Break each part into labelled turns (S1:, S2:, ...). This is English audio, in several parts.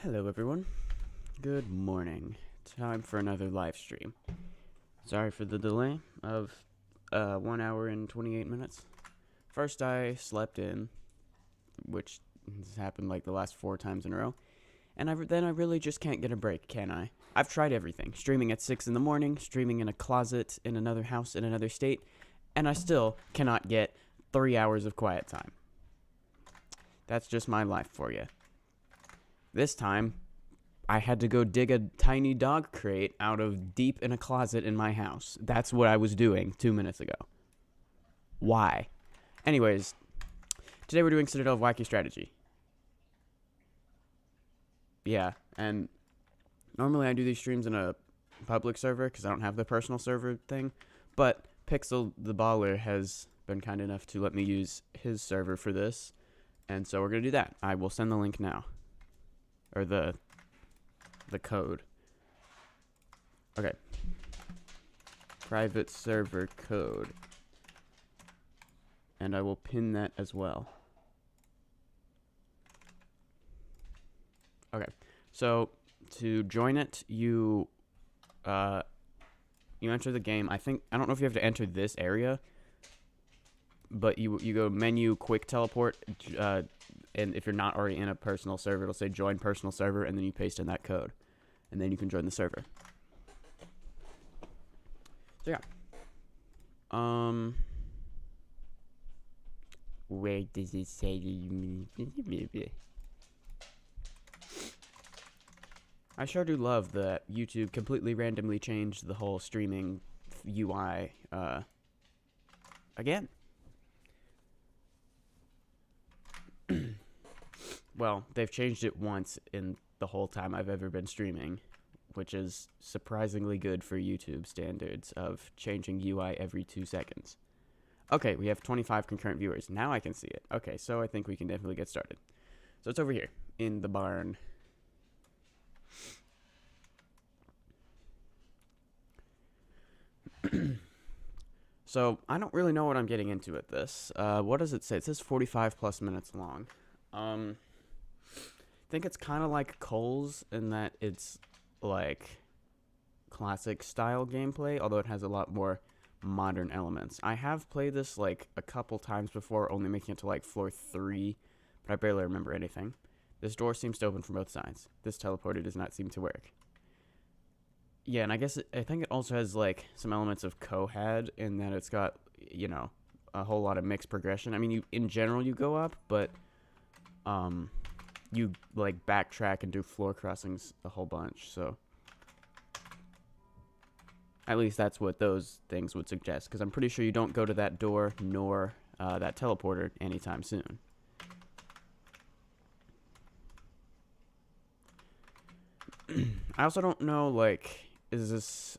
S1: Hello everyone, good morning. Time for another live stream. Sorry for the delay of 1 hour and 28 minutes. First I slept in, which has happened like the last 4 times in a row, and then I really just can't get a break, can I? I've tried everything, streaming at 6 in the morning, streaming in a closet in another house in another state, and I still cannot get 3 hours of quiet time. That's just my life for you. This time, I had to go dig a tiny dog crate out of deep in a closet in my house. That's what I was doing 2 minutes ago. Why? Anyways, today we're doing SMToH Wacky Strategy. Yeah, and normally I do these streams in a public server because I don't have the personal server thing, but Pixel the Baller has been kind enough to let me use his server for this, and so we're going to do that. I will send the link now. Or the code. Okay. Private server code. And I will pin that as well. Okay. So to join it, you enter the game. I don't know if you have to enter this area, but you go menu quick teleport, and if you're not already in a personal server, it'll say join personal server, and then you paste in that code, and then you can join the server. So yeah. Where does it say? I sure do love that YouTube completely randomly changed the whole streaming UI again. Well, they've changed it once in the whole time I've ever been streaming, which is surprisingly good for YouTube standards of changing UI every 2 seconds. Okay, we have 25 concurrent viewers. Now I can see it. Okay, so I think we can definitely get started. So it's over here in the barn. So I don't really know what I'm getting into at this. What does it say? It says 45 plus minutes long. I think it's kind of like Cole's in that it's like classic style gameplay, although it has a lot more modern elements. I have played this like a couple times before, only making it to like floor 3, but I barely remember anything. This door seems to open from both sides. This teleporter does not seem to work. Yeah, and I think it also has like some elements of Cohad in that it's got, you know, a whole lot of mixed progression. I mean, in general you go up, but you like backtrack and do floor crossings a whole bunch, so at least that's what those things would suggest, because I'm pretty sure you don't go to that door nor that teleporter anytime soon. I also don't know, like, is this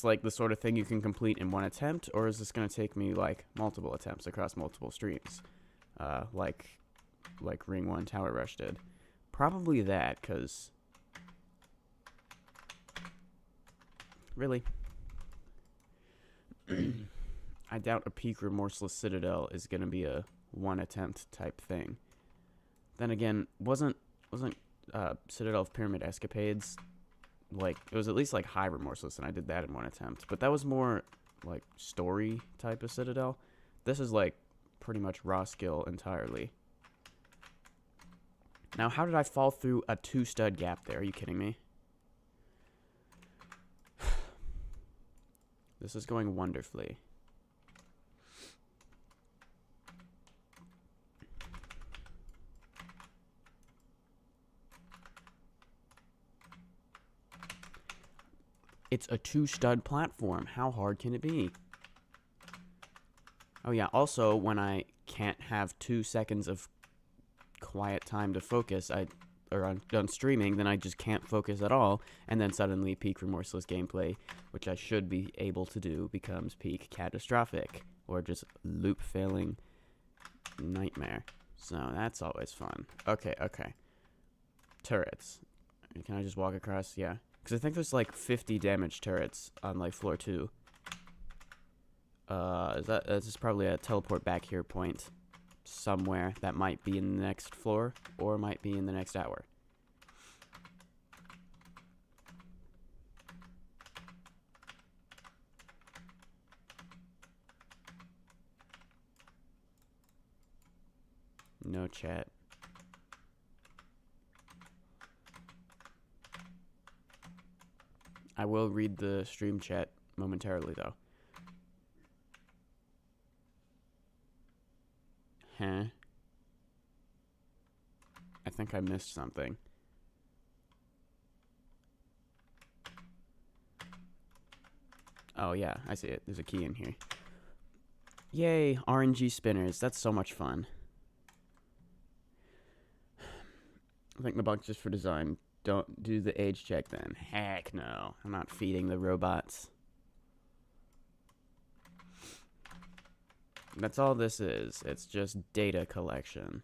S1: like the sort of thing you can complete in one attempt, or is this going to take me like multiple attempts across multiple streams, like Ring 1 Tower Rush did? Probably that, because really, I doubt a Peak Remorseless Citadel is going to be a one attempt type thing. Then again, wasn't Citadel of Pyramid Escapades, like, it was at least like high remorseless, and I did that in one attempt, but that was more like story type of Citadel. This is like pretty much raw skill entirely. Now, how did I fall through a 2-stud gap there? Are you kidding me? This is going wonderfully. It's a 2-stud platform. How hard can it be? Oh yeah, also, when I can't have 2 seconds of quiet time to focus, on streaming, then I just can't focus at all, and then suddenly Peak Remorseless gameplay, which I should be able to do, becomes Peak Catastrophic, or just loop failing nightmare. So that's always fun. Okay. Turrets. Can I just walk across? Yeah. Because I think there's like 50 damage turrets on like floor 2. This is probably a teleport back here point. somewhere that might be in the next floor or might be in the next hour. No chat. I will read the stream chat momentarily, though. Huh? I think I missed something. Oh, yeah, I see it. There's a key in here. Yay, RNG spinners. That's so much fun. I think the box is for design. Don't do the age check then. Heck no. I'm not feeding the robots. That's all this is. It's just data collection.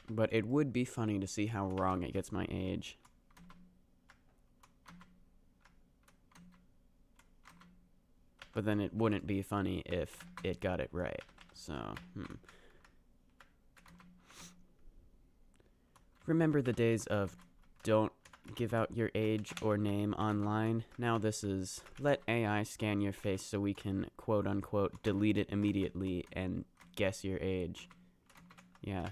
S1: But it would be funny to see how wrong it gets my age. But then it wouldn't be funny if it got it right. So, Remember the days of don't give out your age or name online? Now this is let AI scan your face so we can quote-unquote delete it immediately and guess your age. Yeah.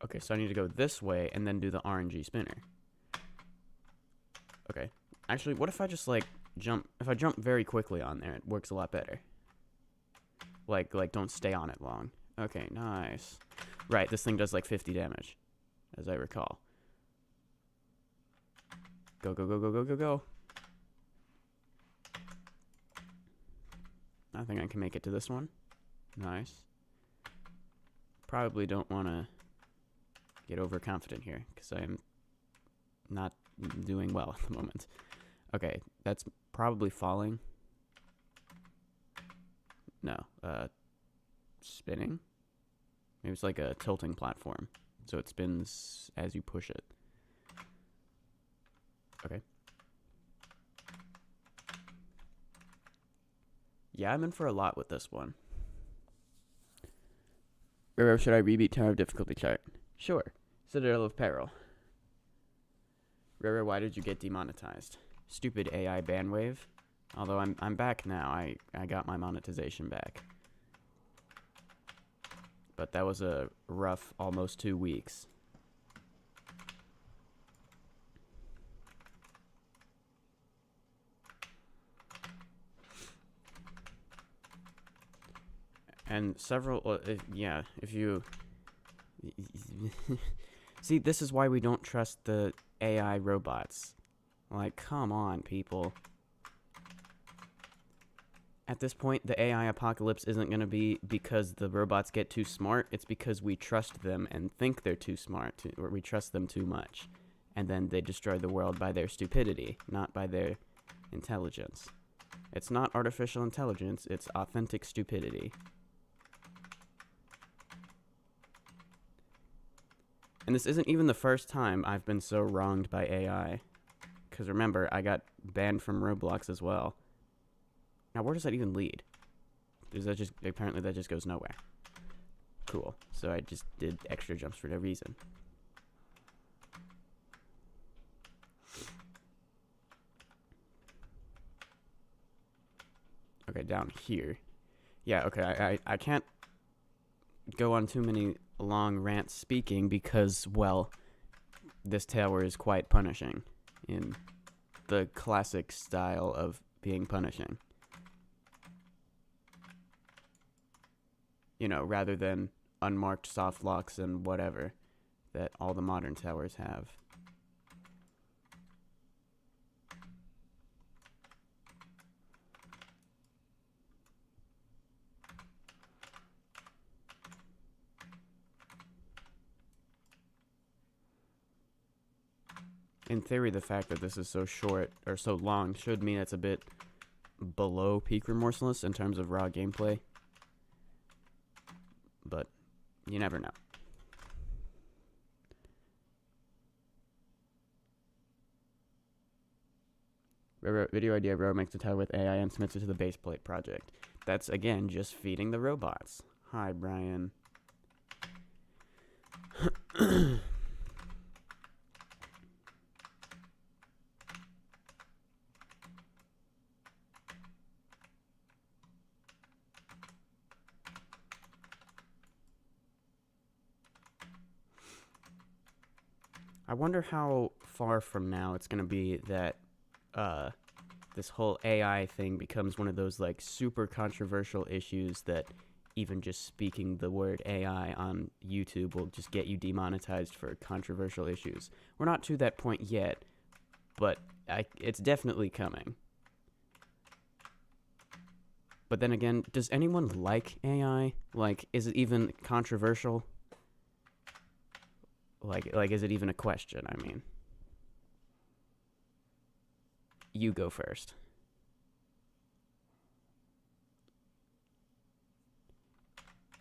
S1: Okay, so I need to go this way and then do the RNG spinner. Okay. Actually, what if I just, like, jump... If I jump very quickly on there, it works a lot better. Like, don't stay on it long. Okay, nice. Right, this thing does, like, 50 damage, as I recall. Go, go, go, go, go, go, go. I think I can make it to this one. Nice. Probably don't want to get overconfident here, because I am not doing well at the moment. Okay, that's probably falling. No, spinning? Maybe it's like a tilting platform, so it spins as you push it. Okay. Yeah, I'm in for a lot with this one. Roro, should I rebeat Tower of Difficulty chart? Sure. Citadel of Peril. Roro, why did you get demonetized? Stupid AI ban wave. Although I'm back now. I got my monetization back. But that was a rough almost 2 weeks. And several, yeah, if you... See, this is why we don't trust the AI robots. Like, come on, people. At this point, the AI apocalypse isn't going to be because the robots get too smart. It's because we trust them and think they're too smart, or we trust them too much. And then they destroy the world by their stupidity, not by their intelligence. It's not artificial intelligence, it's authentic stupidity. And this isn't even the first time I've been so wronged by AI. Because remember, I got banned from Roblox as well. Now, where does that even lead? Does that just... Apparently that just goes nowhere. Cool. So I just did extra jumps for no reason. Okay, down here. Yeah, okay, I can't go on too many long rants speaking because, well, this tower is quite punishing in the classic style of being punishing. You know, rather than unmarked soft locks and whatever that all the modern towers have. In theory, the fact that this is so short, or so long, should mean it's a bit below peak remorseless in terms of raw gameplay. You never know. Video idea, Roro makes a tile with AI and submits it to the baseplate project. That's, again, just feeding the robots. Hi, Brian. I wonder how far from now it's going to be that this whole AI thing becomes one of those like super controversial issues that even just speaking the word AI on YouTube will just get you demonetized for controversial issues. We're not to that point yet, but it's definitely coming. But then again, does anyone like AI? Like, is it even controversial? Like, is it even a question? I mean, you go first.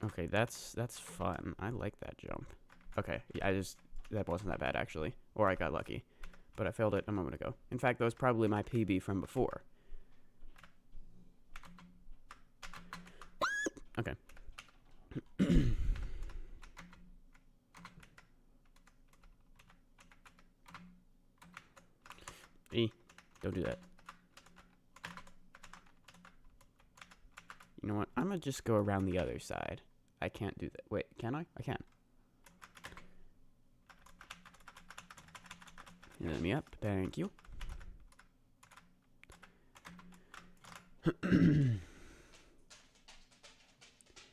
S1: Okay, that's fun. I like that jump. Okay, that wasn't that bad actually, or I got lucky, but I failed it a moment ago. In fact, that was probably my PB from before. Okay. Don't do that. You know what? I'm gonna just go around the other side. I can't do that. Wait, can I? I can. Let me up. Thank you.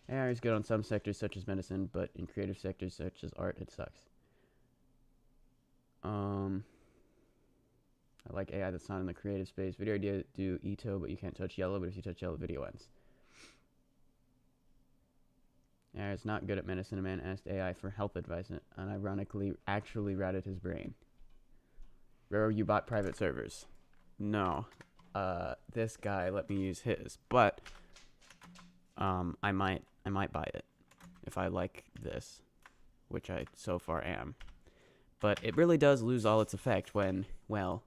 S1: AI is good on some sectors such as medicine, but in creative sectors such as art, it sucks. I like AI that's not in the creative space. Video idea, do EToH, but you can't touch yellow, but if you touch yellow, video ends. AI is not good at medicine. A man asked AI for health advice and ironically actually routed his brain. Roro, you bought private servers. No. This guy let me use his, but I might buy it if I like this, which I so far am. But it really does lose all its effect when, well,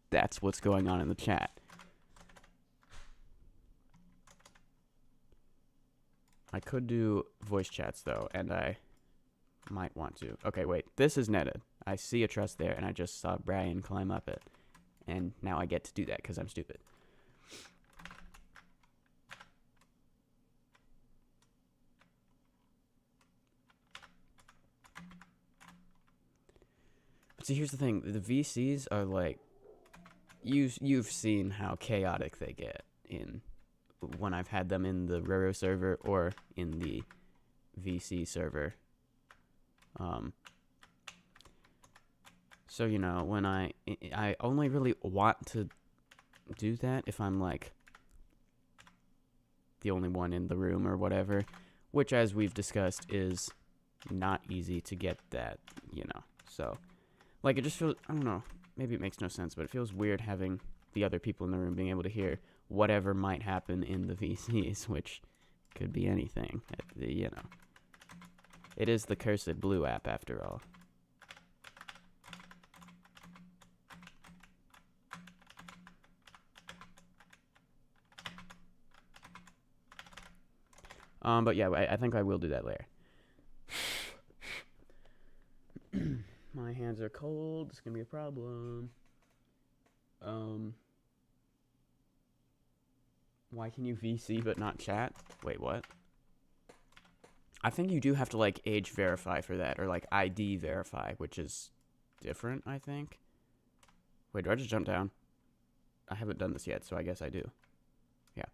S1: that's what's going on in the chat. I could do voice chats though, and I might want to. Okay, wait, this is netted. I see a trust there, and I just saw Brian climb up it. And now I get to do that because I'm stupid. But see, here's the thing. The VCs are like, you've seen how chaotic they get in when I've had them in the Roro server or in the VC server. So, you know, when I only really want to do that if I'm like the only one in the room or whatever, which as we've discussed is not easy to get that, you know. So, like, it just feels, I don't know, maybe it makes no sense, but it feels weird having the other people in the room being able to hear whatever might happen in the VCs, which could be anything, you know. It is the cursed blue app after all. But yeah, I think I will do that later. My hands are cold. It's gonna be a problem. Why can you VC but not chat? Wait, what? I think you do have to like age verify for that, or like ID verify, which is different, I think. Wait, do I just jump down? I haven't done this yet, so I guess I do. Yeah.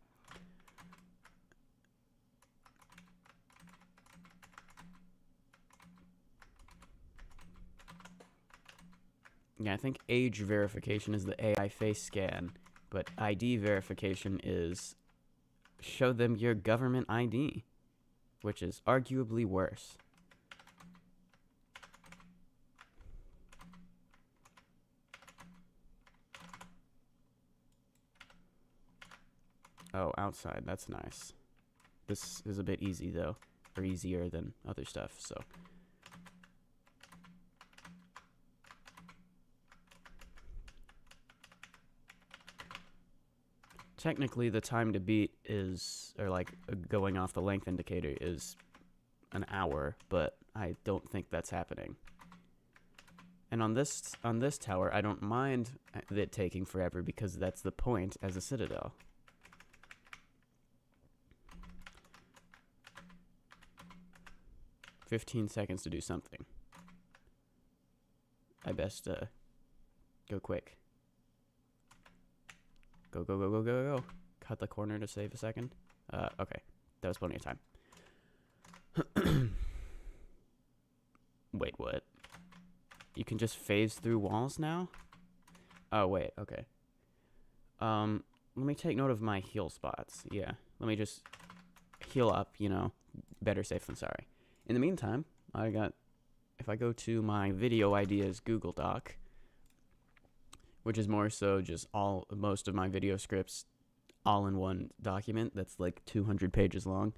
S1: Yeah, I think age verification is the AI face scan, but ID verification is show them your government ID, which is arguably worse. Oh, outside, that's nice. This is a bit easy, though. are easier than other stuff, so. Technically, the time to beat is, or like going off the length indicator is an hour, but I don't think that's happening. And on this tower, I don't mind it taking forever because that's the point as a citadel. "15 seconds to do something. I best go quick. Go, go, go, go, go, go. Cut the corner to save a second. Okay. That was plenty of time. Wait, what? You can just phase through walls now? Oh, wait, okay. Let me take note of my heal spots. Yeah, let me just heal up, you know. Better safe than sorry. In the meantime, if I go to my video ideas Google Doc, which is more so just most of my video scripts all in one document that's like 200 pages long.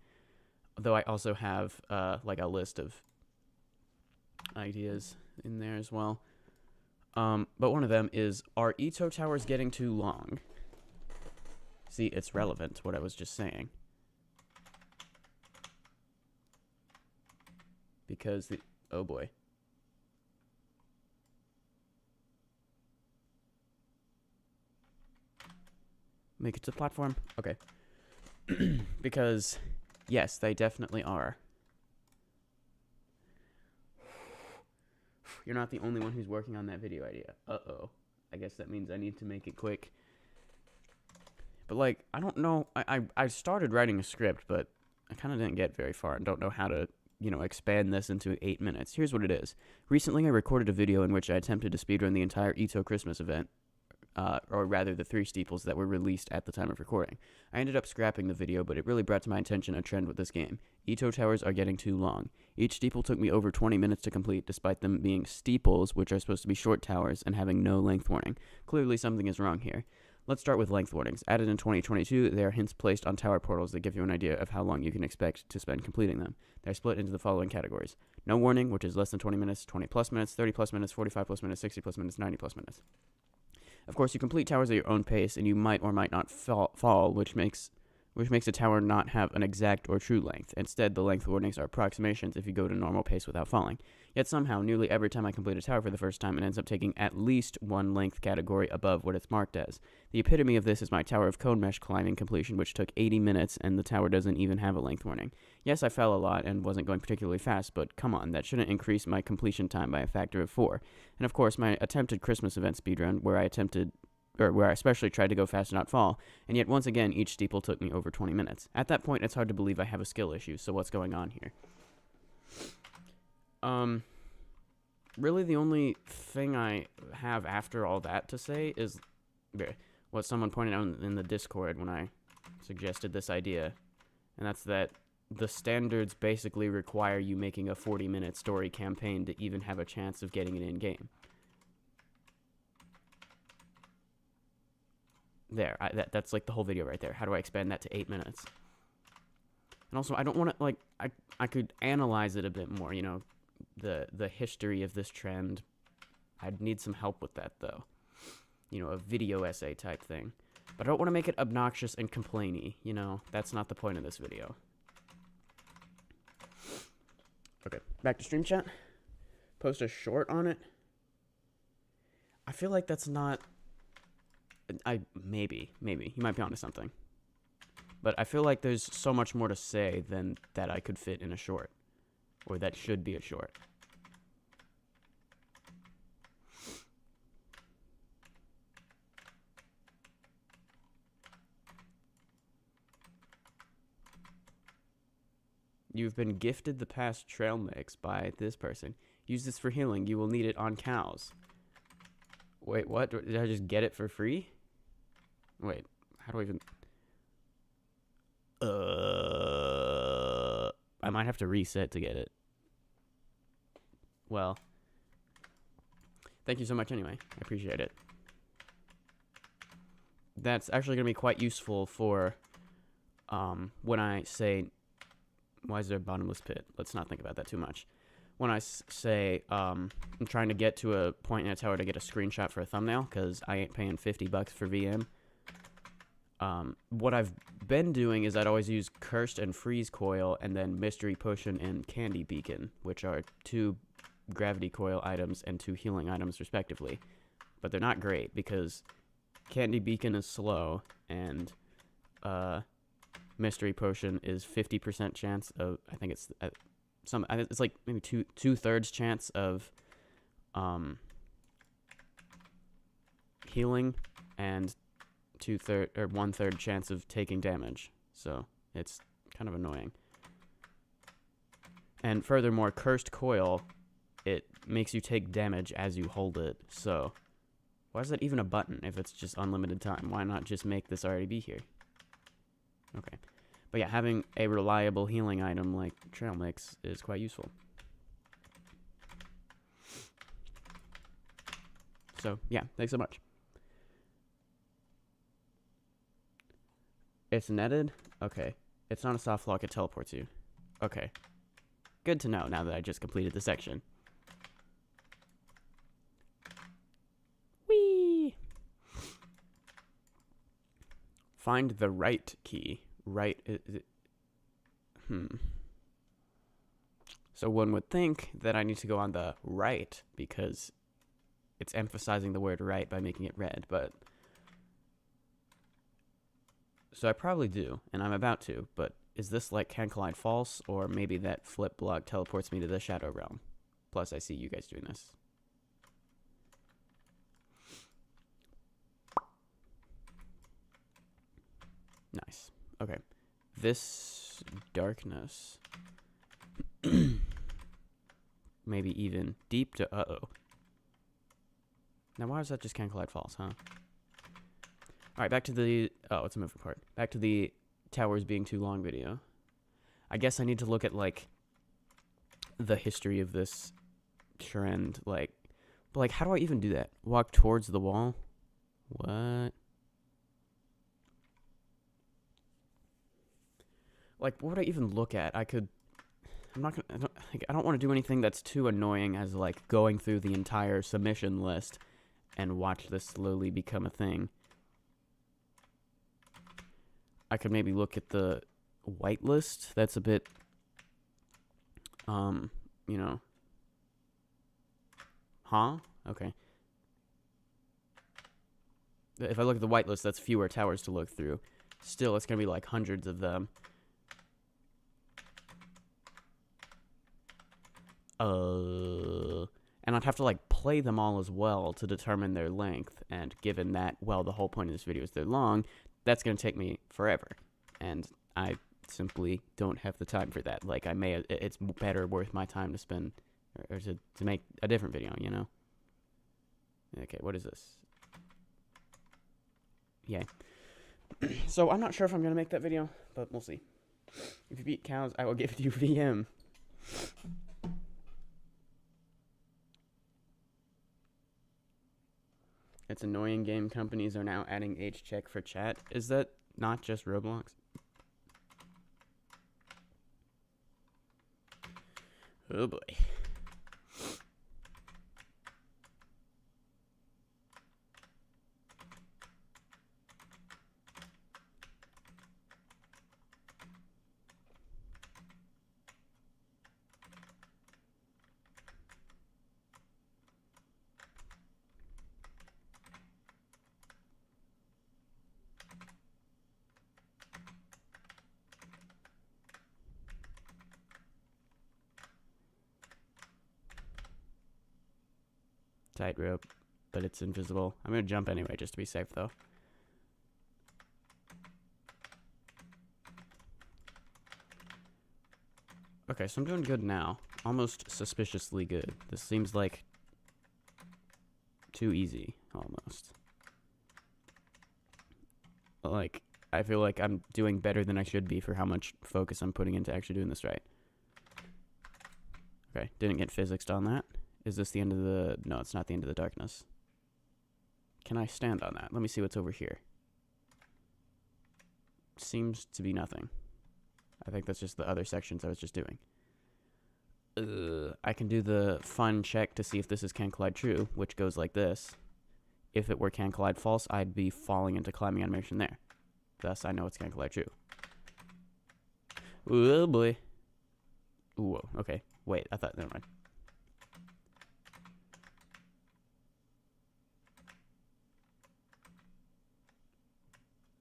S1: Though I also have like a list of ideas in there as well. But one of them is, are EToH towers getting too long? See, it's relevant to what I was just saying. Because oh boy. Make it to the platform? Okay. Because, yes, they definitely are. You're not the only one who's working on that video idea. Uh-oh. I guess that means I need to make it quick. But, like, I don't know. I started writing a script, but I kind of didn't get very far and don't know how to, you know, expand this into 8 minutes. Here's what it is. Recently, I recorded a video in which I attempted to speedrun the entire EToH Christmas event. Or rather the 3 steeples that were released at the time of recording. I ended up scrapping the video, but it really brought to my attention a trend with this game. EToH towers are getting too long. Each steeple took me over 20 minutes to complete, despite them being steeples, which are supposed to be short towers, and having no length warning. Clearly something is wrong here. Let's start with length warnings. Added in 2022, there are hints placed on tower portals that give you an idea of how long you can expect to spend completing them. They're split into the following categories. No warning, which is less than 20 minutes, 20 plus minutes, 30 plus minutes, 45 plus minutes, 60 plus minutes, 90 plus minutes. Of course, you complete towers at your own pace, and you might or might not fall, which makes a tower not have an exact or true length. Instead, the length warnings are approximations if you go at a normal pace without falling. Yet somehow, nearly every time I complete a tower for the first time, it ends up taking at least one length category above what it's marked as. The epitome of this is my Tower of Cone Mesh climbing completion, which took 80 minutes, and the tower doesn't even have a length warning. Yes, I fell a lot and wasn't going particularly fast, but come on, that shouldn't increase my completion time by a factor of 4. And of course, my attempted Christmas event speedrun, where I especially tried to go fast and not fall, and yet once again, each steeple took me over 20 minutes. At that point, it's hard to believe I have a skill issue, so what's going on here? Really the only thing I have after all that to say is what someone pointed out in the Discord when I suggested this idea, and that's that the standards basically require you making a 40-minute story campaign to even have a chance of getting it in-game. There, that's like the whole video right there. How do I expand that to 8 minutes? And also, I don't want to, like, I could analyze it a bit more, you know, the history of this trend. I'd need some help with that, though. You know, a video essay type thing. But I don't want to make it obnoxious and complainy, you know? That's not the point of this video. Okay, back to stream chat. Post a short on it. I feel like that's not... Maybe. You might be onto something. But I feel like there's so much more to say than that I could fit in a short. Or that should be a short. You've been gifted the past trail mix by this person. Use this for healing. You will need it on cows. Wait, what? Did I just get it for free? Wait, how do I even... I might have to reset to get it. Well, thank you so much anyway. I appreciate it. That's actually going to be quite useful for when I say why is there a bottomless pit? Let's not think about that too much. When I say I'm trying to get to a point in a tower to get a screenshot for a thumbnail, because I ain't paying $50 for VM. What I've been doing is I'd always use Cursed and Freeze Coil, and then Mystery Potion and Candy Beacon, which are 2 Gravity Coil items and 2 healing items respectively. But they're not great, because Candy Beacon is slow, and Mystery Potion is 50% chance of, I think it's it's like maybe two-thirds chance of healing, and 1/3 chance of taking damage. So it's kind of annoying. And furthermore, Cursed Coil, it makes you take damage as you hold it. So why is that even a button if it's just unlimited time? Why not just make this already be here? Okay. But yeah, having a reliable healing item like Trail Mix is quite useful. So yeah, thanks so much. It's netted? Okay. It's not a soft lock, it teleports you. Okay. Good to know now that I just completed the section. Whee! Find the right key. Right is it? So one would think that I need to go on the right because it's emphasizing the word right by making it red, but so I probably do, and I'm about to, but is this like Can Collide false, or maybe that flip block teleports me to the Shadow Realm? Plus, I see you guys doing this. Nice. Okay. This darkness. Maybe even deep to... Uh-oh. Now, why is that just Can Collide false, huh? Alright, back to the... Oh, it's a moving part. Back to the towers being too long video. I guess I need to look at, like, the history of this trend. Like, but, like, how do I even do that? Walk towards the wall? What? Like, what would I even look at? I could... I'm not gonna... I don't want to do anything that's too annoying as, like, going through the entire submission list and watch this slowly become a thing. I could maybe look at the whitelist. That's a bit, you know. Huh? Okay. If I look at the whitelist, that's fewer towers to look through. Still, it's going to be like hundreds of them. And I'd have to, like, play them all as well to determine their length. And given that, well, the whole point of this video is they're long, that's going to take me forever. And I simply don't have the time for that. Like, it's better worth my time to spend, or to make a different video, you know? Okay, what is this? Yay. So, I'm not sure if I'm going to make that video, but we'll see. If you beat cows, I will give you VM. It's annoying game companies are now adding age check for chat. Is that not just Roblox? Oh boy. Tightrope, but it's invisible. I'm gonna jump anyway, just to be safe, though. Okay, so I'm doing good now. Almost suspiciously good. This seems like too easy, almost. Like, I feel like I'm doing better than I should be for how much focus I'm putting into actually doing this right. Okay, didn't get physicsed on that. Is this the end of the... No, it's not the end of the darkness. Can I stand on that? Let me see what's over here. Seems to be nothing. I think that's just the other sections I was just doing. I can do the fun check to see if this is can collide true, which goes like this. If it were can collide false, I'd be falling into climbing animation there. Thus, I know it's can collide true. Oh boy. Ooh, okay. Wait, I thought, never mind.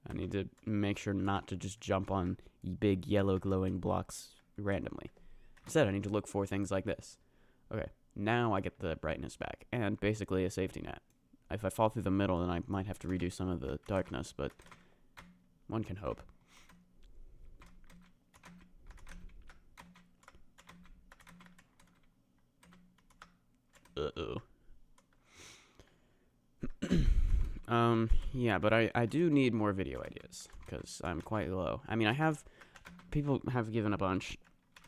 S1: I need to make sure not to just jump on big yellow glowing blocks randomly. Instead, I need to look for things like this. Okay, now I get the brightness back, and basically a safety net. If I fall through the middle, then I might have to redo some of the darkness, but one can hope. Uh-oh. Yeah, but I do need more video ideas, because I'm quite low. I mean, people have given a bunch,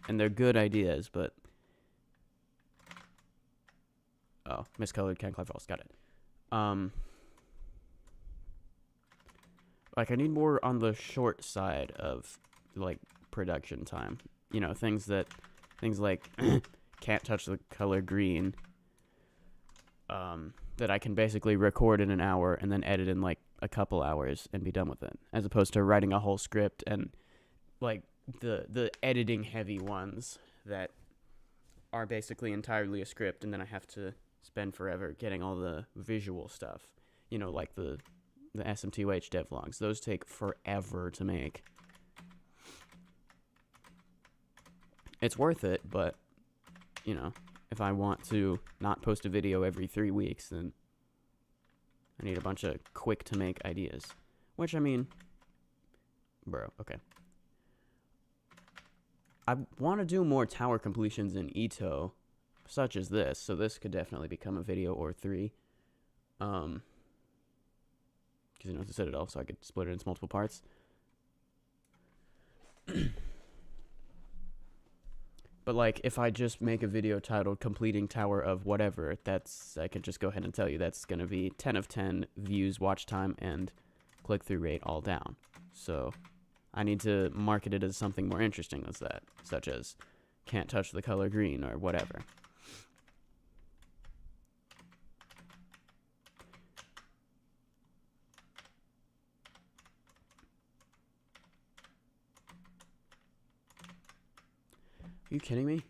S1: and they're good ideas, but... Oh, miscolored, can collide false, got it. Like, I need more on the short side of, like, production time. You know, things like, can't touch the color green, that I can basically record in an hour and then edit in, like, a couple hours and be done with it. As opposed to writing a whole script and, like, the editing heavy ones that are basically entirely a script, and then I have to spend forever getting all the visual stuff. You know, like the SMToH devlogs. Those take forever to make. It's worth it, but, you know, if I want to not post a video every 3 weeks, then I need a bunch of quick-to-make ideas. Which, I mean... Bro, okay. I want to do more tower completions in EToH, such as this, so this could definitely become a video or 3. Because, you know, it's a Citadel, so I could split it into multiple parts. But, like, if I just make a video titled Completing Tower of Whatever, I could just go ahead and tell you that's going to be 10 of 10 views, watch time, and click-through rate all down. So, I need to market it as something more interesting as that, such as can't touch the color green or whatever. Are you kidding me?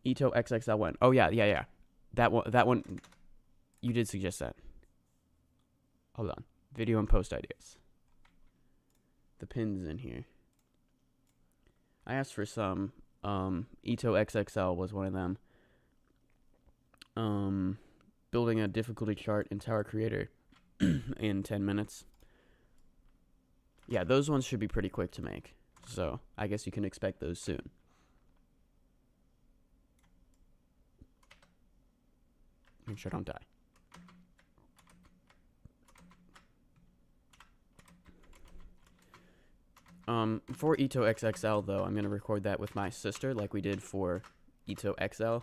S1: EToH XXL1. Oh yeah. That one. You did suggest that. Hold on. Video and post ideas. The pins in here. I asked for some. EToH XXL was one of them. Building a difficulty chart in Tower Creator in 10 minutes. Yeah, those ones should be pretty quick to make. So, I guess you can expect those soon. Make sure I don't die. For EToH XXL, though, I'm going to record that with my sister, like we did for EToH XL.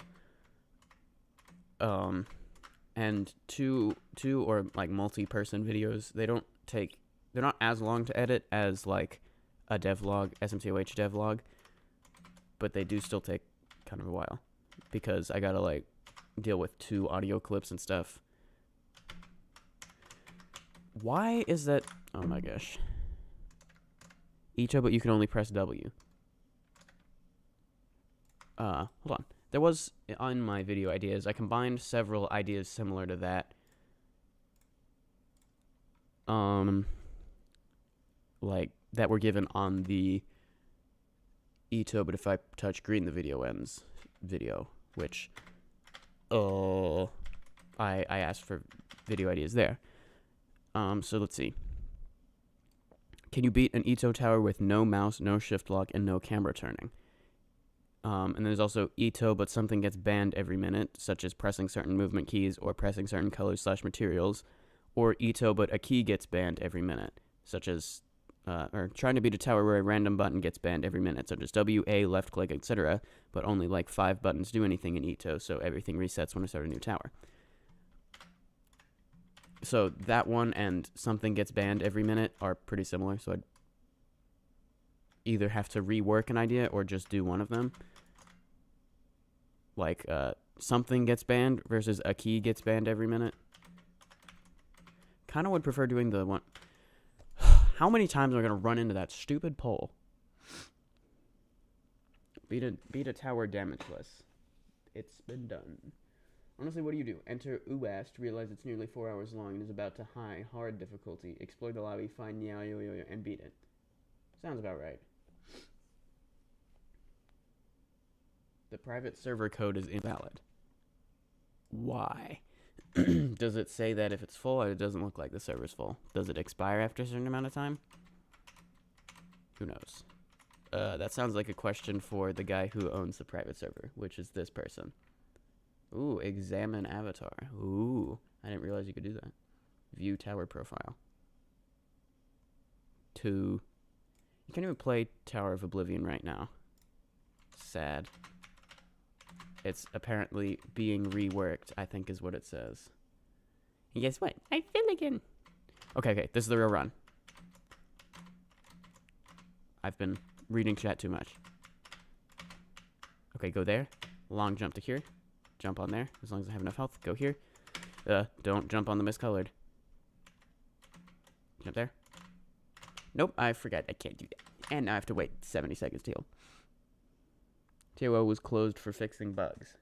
S1: And two or, like, multi-person videos, they're not as long to edit as, like, a devlog, SMToH devlog, but they do still take kind of a while, because I gotta, like, deal with 2 audio clips and stuff. Why is that? Oh my gosh. EToH, but you can only press W. Hold on. There was, on my video ideas, I combined several ideas similar to that. Like, that were given on the EToH, but if I touch green, the video ends video, which, I asked for video ideas there. So let's see. Can you beat an EToH tower with no mouse, no shift lock, and no camera turning? And there's also EToH, but something gets banned every minute, such as pressing certain movement keys or pressing certain colors/materials, or EToH, but a key gets banned every minute, such as, or trying to beat a tower where a random button gets banned every minute, such as W, A, left click, etc., but only like 5 buttons do anything in EToH, so everything resets when I start a new tower. So that one and something gets banned every minute are pretty similar, so I'd either have to rework an idea or just do one of them. Like, something gets banned versus a key gets banned every minute. Kind of would prefer doing the one. How many times am I going to run into that stupid pole? Beat a tower damageless. It's been done. Honestly, what do you do? Enter UAST, realize it's nearly 4 hours long and is about to hard difficulty. Explore the lobby, find Yao Yo Yo Yo, and beat it. Sounds about right. The private server code is invalid. Why? Does it say that if it's full? It doesn't look like the server's full. Does it expire after a certain amount of time? Who knows? That sounds like a question for the guy who owns the private server, which is this person. Ooh, examine avatar. Ooh, I didn't realize you could do that. View tower profile. 2. You can't even play Tower of Oblivion right now. Sad. It's apparently being reworked, I think is what it says. And guess what? I fell again. Okay, this is the real run. I've been reading chat too much. Okay, go there. Long jump to here. Jump on there. As long as I have enough health, go here. Don't jump on the miscolored. Jump there. Nope, I forgot. I can't do that. And now I have to wait 70 seconds to heal. EToH was closed for fixing bugs.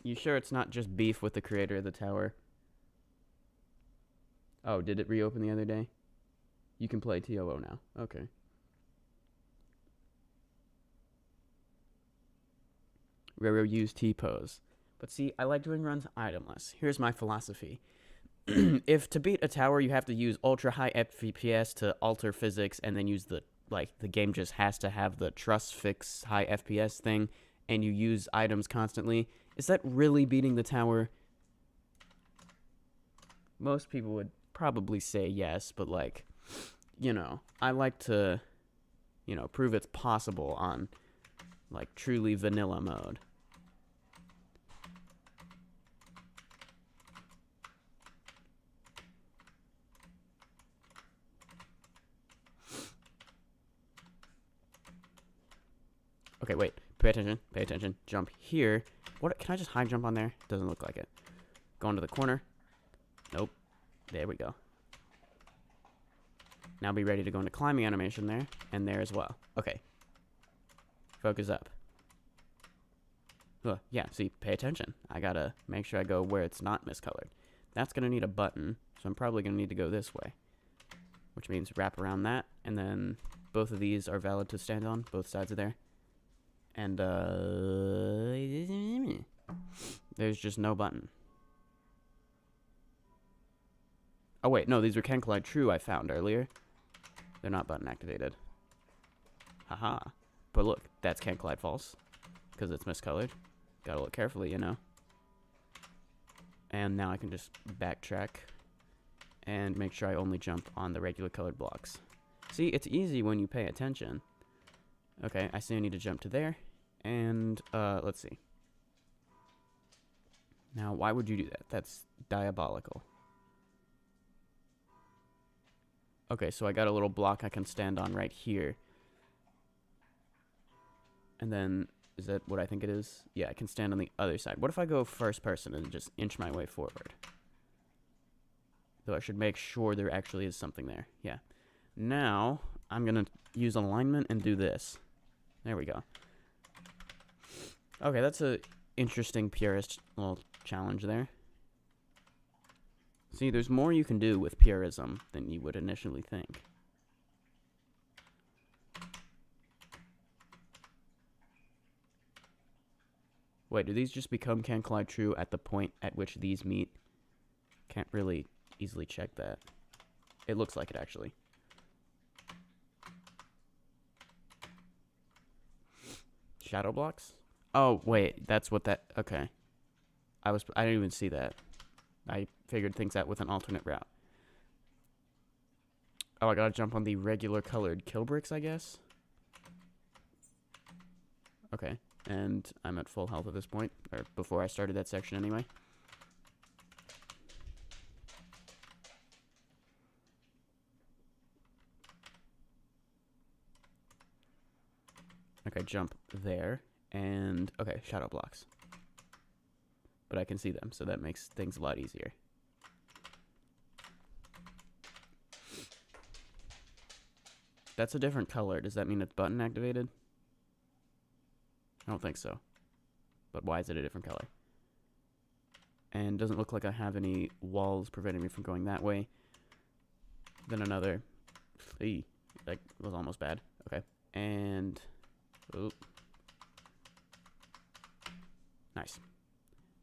S1: You sure it's not just beef with the creator of the tower? Oh, did it reopen the other day? You can play EToH now. Okay. Roro used T-pose. But see, I like doing runs itemless. Here's my philosophy. If to beat a tower, you have to use ultra high FPS to alter physics and then use the game just has to have the trust fix high FPS thing, and you use items constantly, is that really beating the tower? Most people would probably say yes, but I like to, prove it's possible on, truly vanilla mode. Okay, wait. Pay attention. Jump here. What? Can I just high jump on there? Doesn't look like it. Go into the corner. Nope. There we go. Now be ready to go into climbing animation there, and there as well. Okay. Focus up. Yeah, see, pay attention. I gotta make sure I go where it's not miscolored. That's gonna need a button, so I'm probably gonna need to go this way. Which means wrap around that, and then both of these are valid to stand on, both sides of there. And, there's just no button. Oh, wait, no, these were can collide true I found earlier. They're not button activated. Haha. But look, that's can collide false, because it's miscolored. Gotta look carefully, And now I can just backtrack and make sure I only jump on the regular colored blocks. See, it's easy when you pay attention. Okay, I see I need to jump to there. And, let's see. Now, why would you do that? That's diabolical. Okay, so I got a little block I can stand on right here. And then, is that what I think it is? Yeah, I can stand on the other side. What if I go first person and just inch my way forward? Though I should make sure there actually is something there. Yeah. Now, I'm going to use alignment and do this. There we go. Okay, that's a interesting purist little challenge there. See, there's more you can do with purism than you would initially think. Wait, do these just become can collide true at the point at which these meet? Can't really easily check that. It looks like it, actually. Shadow blocks? Oh, wait, that's what that... Okay. I didn't even see that. I figured things out with an alternate route. Oh, I gotta jump on the regular colored kill bricks, I guess? Okay, and I'm at full health at this point, or before I started that section anyway. Okay, jump there. And, okay, shadow blocks. But I can see them, so that makes things a lot easier. That's a different color. Does that mean it's button activated? I don't think so. But why is it a different color? And doesn't look like I have any walls preventing me from going that way. Then another. Eee, that was almost bad. Okay. And. Oop. Nice.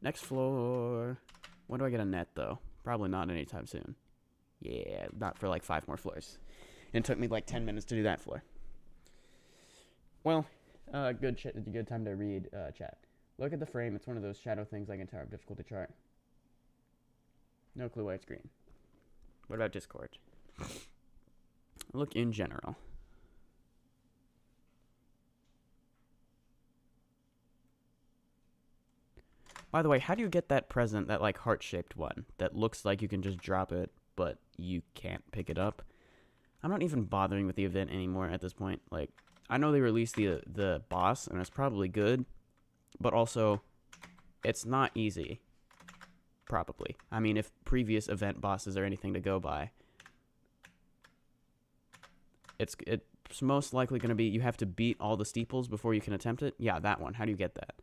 S1: Next floor. When do I get a net, though? Probably not anytime soon. Yeah, not for like 5 more floors. And it took me like 10 minutes to do that floor. Well, good time to read chat. Look at the frame. It's one of those shadow things like in Tower of Difficulty chart. No clue why it's green. What about Discord? Look in general. By the way, how do you get that present, that like heart-shaped one that looks like you can just drop it, but you can't pick it up? I'm not even bothering with the event anymore at this point. Like, I know they released the boss, and it's probably good, but also, it's not easy. Probably. I mean, if previous event bosses are anything to go by, it's most likely going to be you have to beat all the steeples before you can attempt it. Yeah, that one. How do you get that?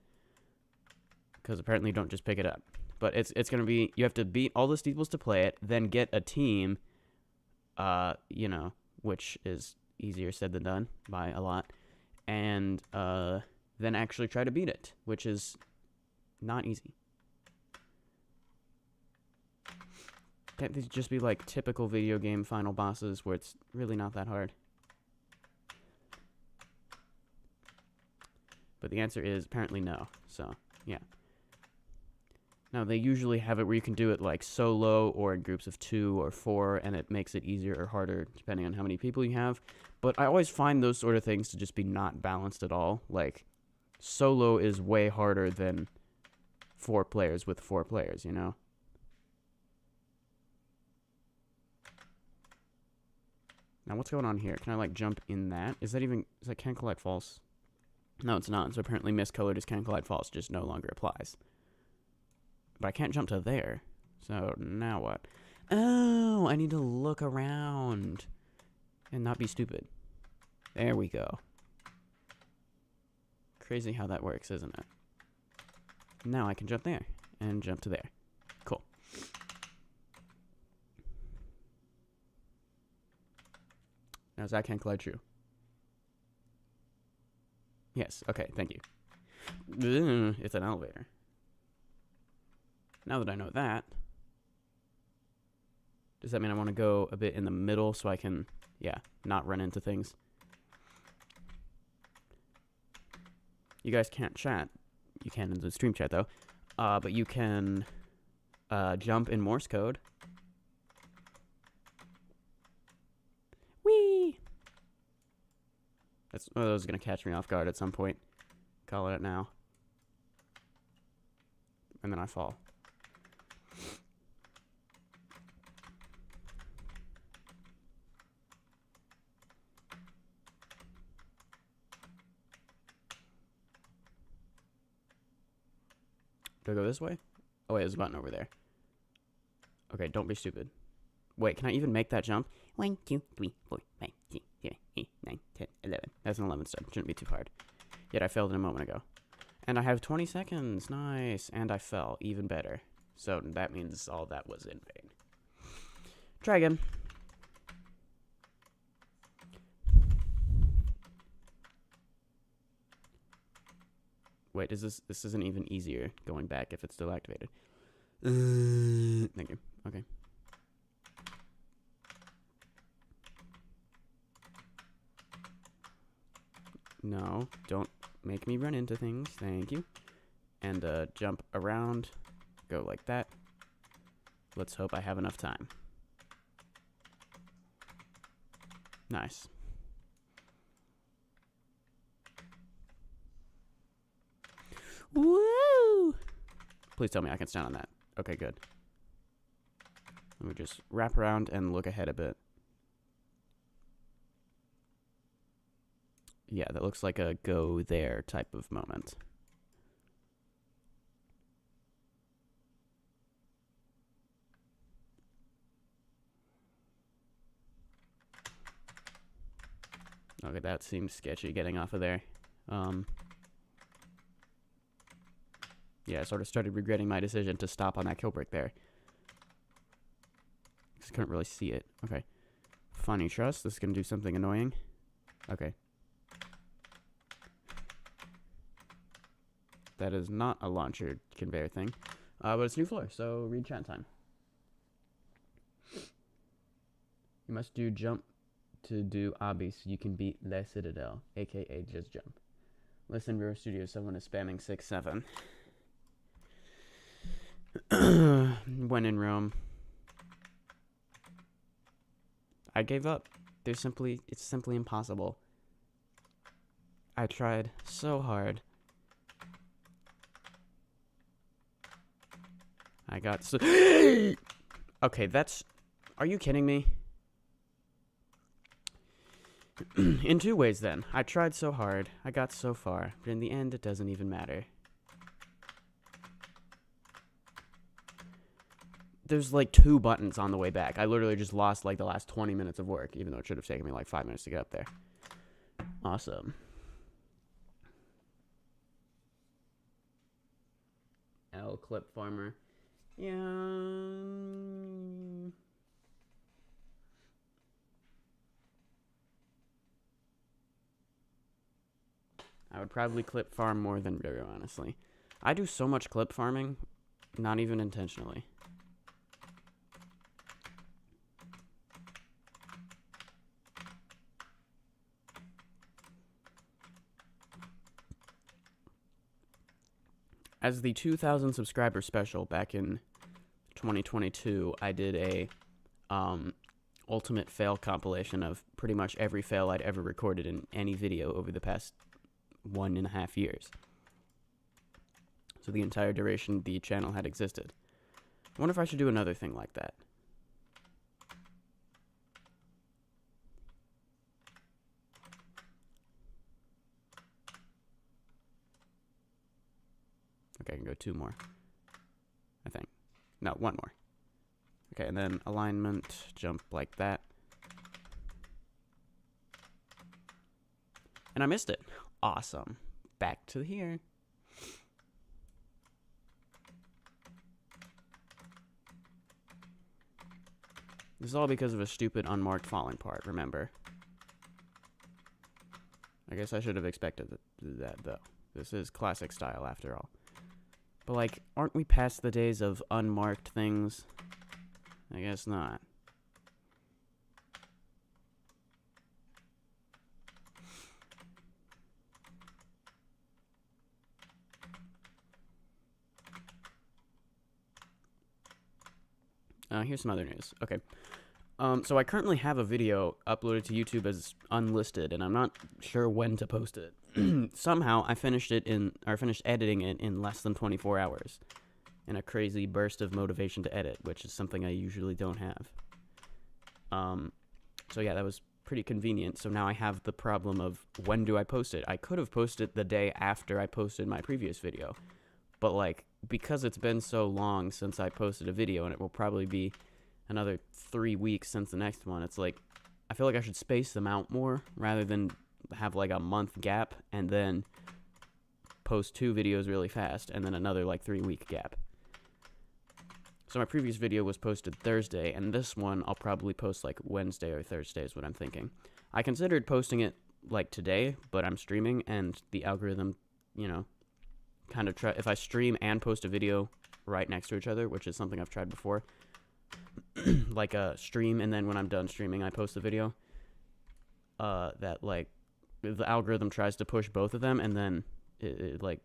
S1: Because apparently you don't just pick it up. But it's going to be, you have to beat all the steeples to play it, then get a team, you know, which is easier said than done by a lot, and then actually try to beat it, which is not easy. Can't these just be like typical video game final bosses where it's really not that hard? But the answer is apparently no, so yeah. Now, they usually have it where you can do it like solo or in groups of 2 or 4, and it makes it easier or harder depending on how many people you have. But I always find those sort of things to just be not balanced at all. Like, solo is way harder than 4 players with 4 players, you know? Now, what's going on here? Can I, like, jump in that? Is that Can Collide False? No, it's not. So apparently miscolored is Can Collide False just no longer applies. But I can't jump to there. So, now what? Oh, I need to look around. And not be stupid. There we go. Crazy how that works, isn't it? Now I can jump there. And jump to there. Cool. Now, is that Can Collide true? Yes, okay, thank you. It's an elevator. Now that I know that, does that mean I want to go a bit in the middle so I can, yeah, not run into things? You guys can't chat. You can in the stream chat, though. But you can jump in Morse code. Whee! That's one of those going to catch me off guard at some point. Call it now. And then I fall. Do I go this way? Oh, wait, there's a button over there. Okay, don't be stupid. Wait, can I even make that jump? 1, 2, 3, 4, 5, 6, 7, 8, 9, 10, 11. That's an 11 step. Shouldn't be too hard. Yet I failed it a moment ago. And I have 20 seconds. Nice. And I fell. Even better. So that means all that was in vain. Try again. Wait, this isn't even easier going back if it's still activated. Thank you. Okay. No, don't make me run into things. Thank you. And jump around. Go like that. Let's hope I have enough time. Nice. Woo! Please tell me I can stand on that. Okay, good. Let me just wrap around and look ahead a bit. yeah, that looks like a go there type of moment. Okay, that seems sketchy getting off of there. Yeah, I sort of started regretting my decision to stop on that kill brick there. Just couldn't really see it. Okay. Funny trust. This is going to do something annoying. Okay. That is not a launcher conveyor thing. But it's new floor, so read chat time. You must do jump to do obby so you can beat Le Citadel, aka just jump. Listen, Roro Studio, someone is spamming 6-7. When in Rome. I gave up. It's simply impossible. I tried so hard. I got so okay, that's... Are you kidding me? In two ways, then. I tried so hard. I got so far. But in the end, it doesn't even matter. There's like 2 buttons on the way back. I literally just lost like the last 20 minutes of work, even though it should have taken me like 5 minutes to get up there. Awesome. L clip farmer. Yeah. I would probably clip farm more than Roro, honestly. I do so much clip farming, not even intentionally. As the 2,000 subscriber special back in 2022, I did a ultimate fail compilation of pretty much every fail I'd ever recorded in any video over the past 1.5 years. So the entire duration the channel had existed. I wonder if I should do another thing like that. Okay, I can go 2 more. I think. No, 1 more. Okay, and then alignment, jump like that. And I missed it. Awesome. Back to here. This is all because of a stupid unmarked falling part, remember? I guess I should have expected that, though. This is classic style, after all. But, like, aren't we past the days of unmarked things? I guess not. Here's some other news. Okay. So I currently have a video uploaded to YouTube as unlisted, and I'm not sure when to post it. Somehow I finished editing it in less than 24 hours, in a crazy burst of motivation to edit, which is something I usually don't have. So yeah, that was pretty convenient. So now I have the problem of when do I post it? I could have posted the day after I posted my previous video, but like because it's been so long since I posted a video, and it will probably be another 3 weeks since the next one, it's like I feel like I should space them out more rather than have like a month gap and then post 2 videos really fast and then another like 3-week gap. So my previous video was posted Thursday, and this one I'll probably post like Wednesday or Thursday is what I'm thinking. I considered posting it like today, but I'm streaming and the algorithm, you know, kind of if I stream and post a video right next to each other, which is something I've tried before, like a stream and then when I'm done streaming I post the video, that like the algorithm tries to push both of them, and then it like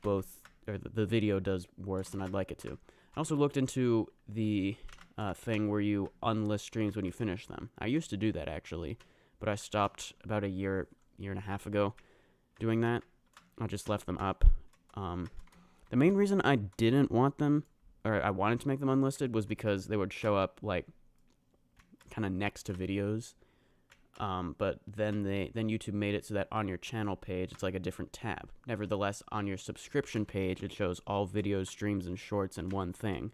S1: both, or the video does worse than I'd like it to. I also looked into the thing where you unlist streams when you finish them. I used to do that actually, but I stopped about a year and a half ago doing that. I just left them up. The main reason I didn't want them, or I wanted to make them unlisted, was because they would show up like kind of next to videos But then YouTube made it so that on your channel page it's like a different tab. Nevertheless, on your subscription page it shows all videos, streams, and shorts in one thing.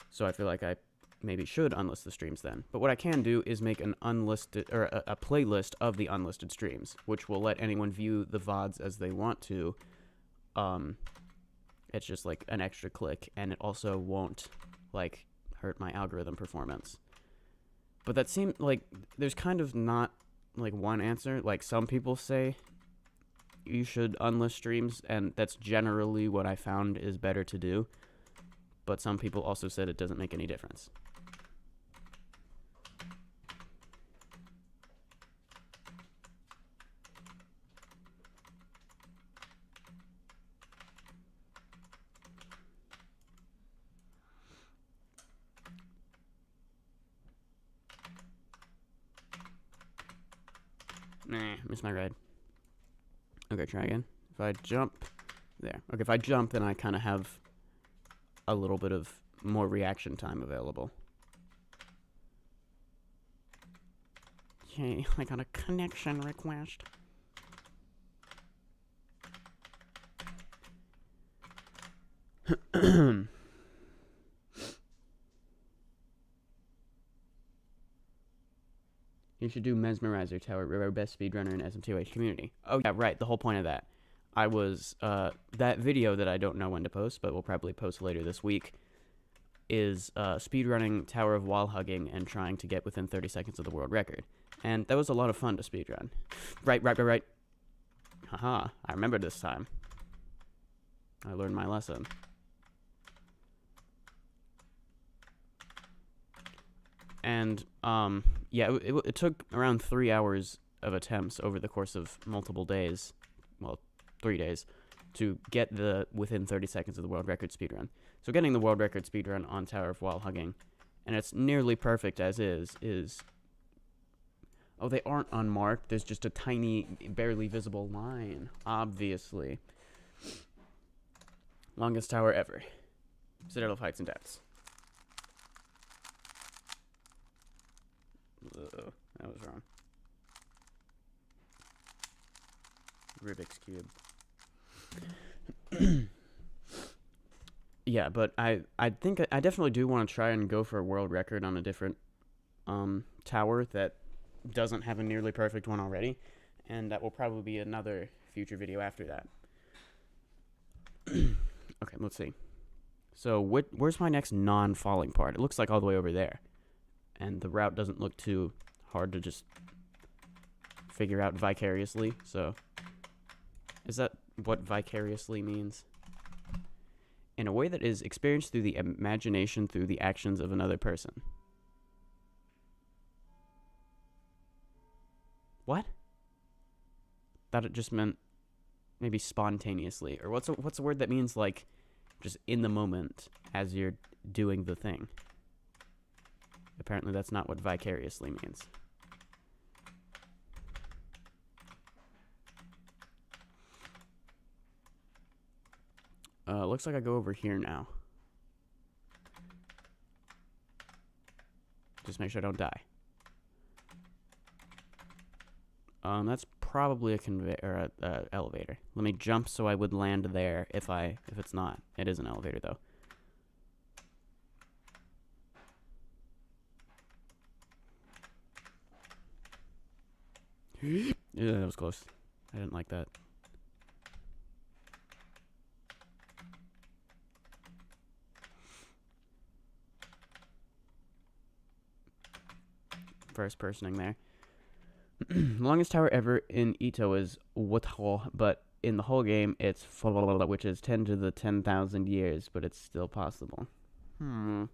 S1: So I feel like I maybe should unlist the streams then. But what I can do is make an unlisted or a playlist of the unlisted streams, which will let anyone view the VODs as they want to. It's just like an extra click, and it also won't like hurt my algorithm performance. But that seemed like there's kind of not like one answer. Like some people say you should unlist streams, and that's generally what I found is better to do. But some people also said it doesn't make any difference. Nah, missed my ride. Okay, try again. If I jump, there. Okay, if I jump, then I kind of have a little bit of more reaction time available. Okay, I got a connection request. You should do Mesmerizer Tower, Roro best speedrunner in SMToH community. Oh yeah, right, the whole point of that. I was, that video that I don't know when to post, but we'll probably post later this week, is speedrunning Tower of Wall Hugging and trying to get within 30 seconds of the world record. And that was a lot of fun to speedrun. Right. Haha, I remember this time. I learned my lesson. And, yeah, it took around 3 hours of attempts over the course of multiple days. Well, 3 days. To get the within 30 seconds of the world record speedrun. So getting the world record speedrun on Tower of Wall Hugging, and it's nearly perfect as is... Oh, they aren't unmarked. There's just a tiny, barely visible line. Obviously. Longest tower ever. Citadel of Heights and Depths. Ugh, that was wrong. Rubik's Cube. Yeah, but I think I definitely do want to try and go for a world record on a different tower that doesn't have a nearly perfect one already, and that will probably be another future video after that. Okay, let's see. So where's my next non-falling part? It looks like all the way over there, and the route doesn't look too hard to just figure out vicariously. So is that what vicariously means? In a way that is experienced through the imagination through the actions of another person. What? Thought it just meant maybe spontaneously, or what's a word that means like just in the moment as you're doing the thing? Apparently that's not what vicariously means. Looks like I go over here now. Just make sure I don't die. That's probably a conveyor or a elevator. Let me jump so I would land there if it's not. It is an elevator though. Yeah, that was close. I didn't like that. First personing there. Longest tower ever in EToH is EToH, but in the whole game it's which is 10 to the 10,000 years, but it's still possible. No,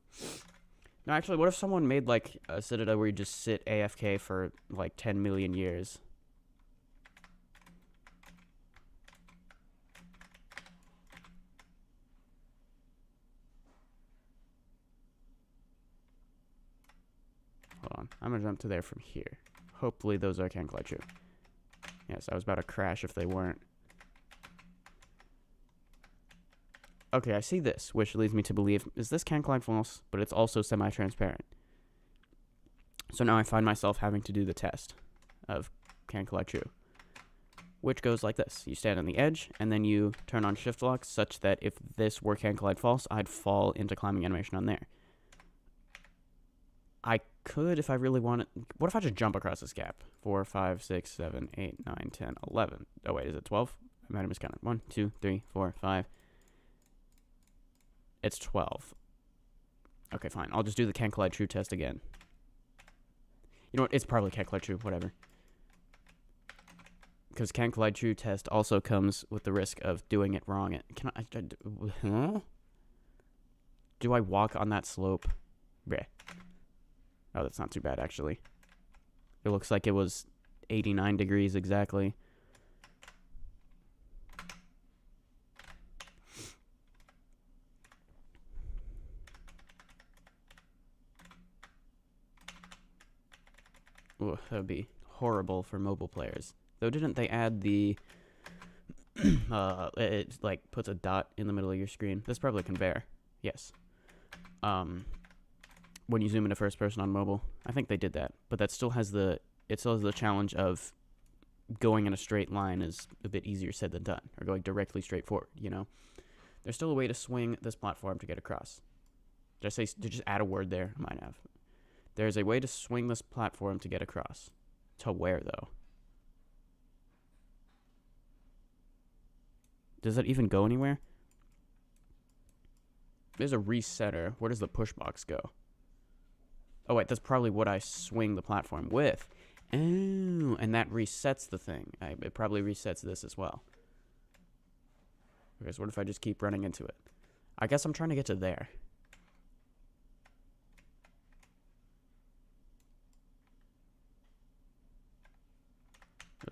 S1: actually, what if someone made like a citadel where you just sit AFK for like 10 million years? Hold on, I'm gonna jump to there from here. Hopefully those are can glide true. Yes, I was about to crash if they weren't. Okay, I see this, which leads me to believe, is this can glide false? But it's also semi-transparent. So now I find myself having to do the test of can collide true, which goes like this. You stand on the edge, and then you turn on shift lock such that if this were can collide false, I'd fall into climbing animation on there. I could, if I really wanted... What if I just jump across this gap? 4, 5, 6, 7, 8, 9, 10, 11. Oh, wait, is it 12? I might have miscounted. 1, 2, 3, 4, 5. It's 12. Okay, fine. I'll just do the can collide true test again. You know what? It's probably can collide true. Whatever. Because can collide true test also comes with the risk of doing it wrong. Can I... Huh? Do I walk on that slope? Bleh. Oh, that's not too bad, actually. It looks like it was 89 degrees exactly. Ooh, that would be horrible for mobile players. Though, didn't they add the... it, like, puts a dot in the middle of your screen. This probably can bear. Yes. When you zoom into first person on mobile. I think they did that. But that still has the... It still has the challenge of going in a straight line is a bit easier said than done. Or going directly straight forward, you know? There's still a way to swing this platform to get across. Did I say... Did I just add a word there? I might have. There's a way to swing this platform to get across. To where, though? Does that even go anywhere? There's a resetter. Where does the push box go? Oh, wait, that's probably what I swing the platform with. Oh, and that resets the thing. It probably resets this as well. Okay, so what if I just keep running into it? I guess I'm trying to get to there.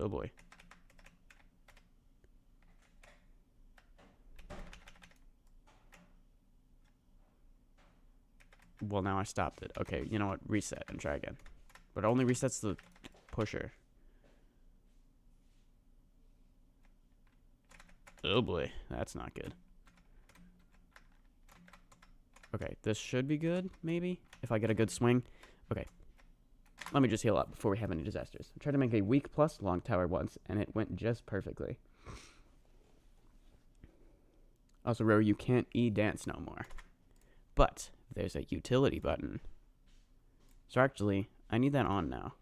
S1: Oh, boy. Well, now I stopped it. Okay, you know what? Reset and try again. But it only resets the pusher. Oh boy, that's not good. Okay, this should be good, maybe? If I get a good swing. Okay. Let me just heal up before we have any disasters. I tried to make a weak plus long tower once, and it went just perfectly. Also, Roro, you can't E-dance no more. But there's a utility button. So actually, I need that on now.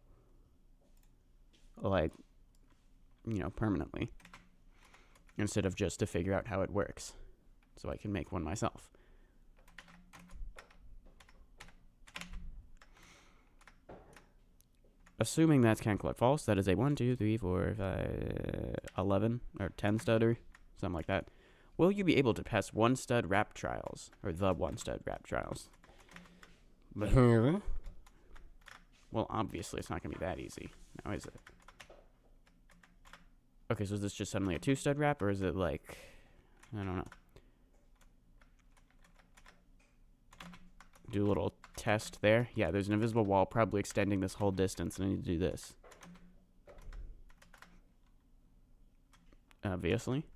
S1: Like, you know, permanently. Instead of just to figure out how it works. So I can make one myself. Assuming that's can collide false, that is a 1, 2, 3, 4, 5, 11, or 10 stutter. Something like that. Will you be able to pass one stud rap trials? Or the one stud rap trials? Well, obviously it's not going to be that easy. Now is it? Okay, so is this just suddenly a 2-stud rap? Or is it like... I don't know. Do a little test there. Yeah, there's an invisible wall probably extending this whole distance. And I need to do this. Obviously.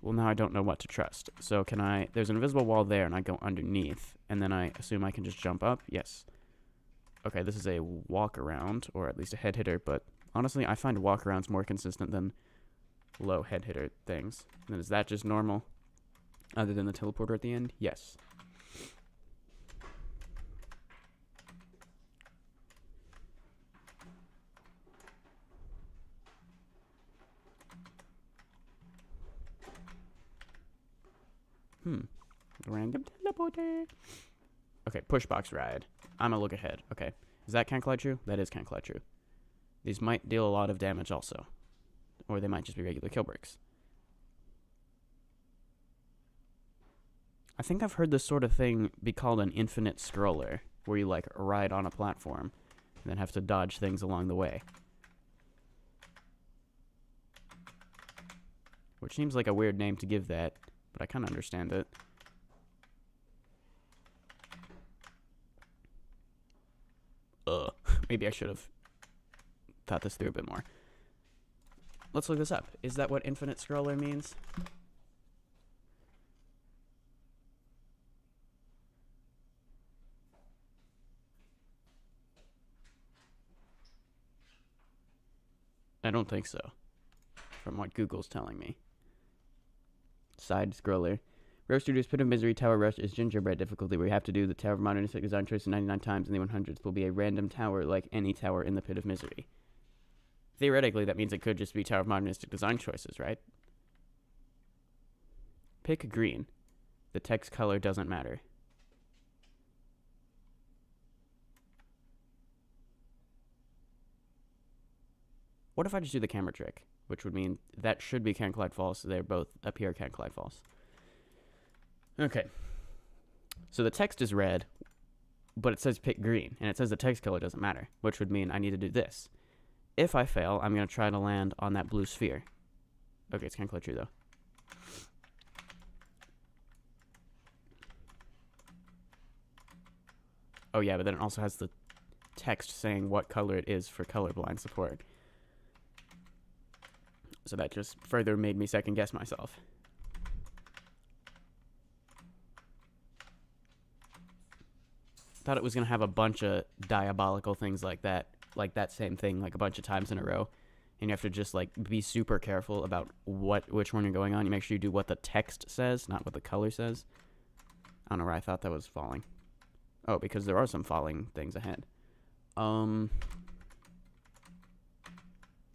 S1: Well, now I don't know what to trust. So can I... There's an invisible wall there, and I go underneath. And then I assume I can just jump up? Yes. Okay, this is a walk-around, or at least a head hitter, but honestly, I find walk-arounds more consistent than low head hitter things. And then is that just normal? Other than the teleporter at the end? Yes. Random teleporter. Okay, push box ride. I'm gonna look ahead. Okay. Is that can collide true? That is can collide true. These might deal a lot of damage also. Or they might just be regular kill bricks. I think I've heard this sort of thing be called an infinite scroller, where you like ride on a platform and then have to dodge things along the way. Which seems like a weird name to give that, but I kind of understand it. Maybe I should have thought this through a bit more. Let's look this up. Is that what infinite scroller means? I don't think so, from what Google's telling me. Side scroller. Roro Studios' Pit of Misery Tower Rush is gingerbread difficulty, where you have to do the Tower of Modernistic Design choice 99 times in the 100s. Will be a random tower like any tower in the Pit of Misery. Theoretically, that means it could just be Tower of Modernistic Design choices, right? Pick green. The text color doesn't matter. What if I just do the camera trick? Which would mean that should be Can Collide False. They both appear Can Collide False. Okay. So the text is red, but it says pick green, and it says the text color doesn't matter, which would mean I need to do this. If I fail, I'm going to try to land on that blue sphere. Okay, it's Can Collide True, though. Oh, yeah, but then it also has the text saying what color it is for colorblind support. So that just further made me second guess myself. Thought it was going to have a bunch of diabolical things like that same thing, like a bunch of times in a row. And you have to just, like, be super careful about which one you're going on. You make sure you do what the text says, not what the color says. I don't know where I thought that was falling. Oh, because there are some falling things ahead.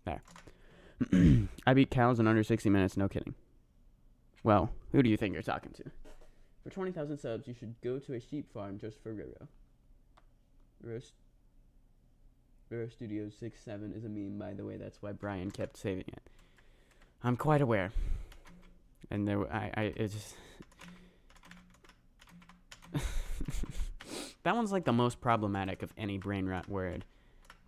S1: There. I beat cows in under 60 minutes, no kidding. Well, who do you think you're talking to? For 20,000 subs, you should go to a sheep farm just for Roro. Roro Studios 6-7 is a meme, by the way. That's why Brian kept saving it. I'm quite aware. And there, it just... That one's like the most problematic of any brain rot word.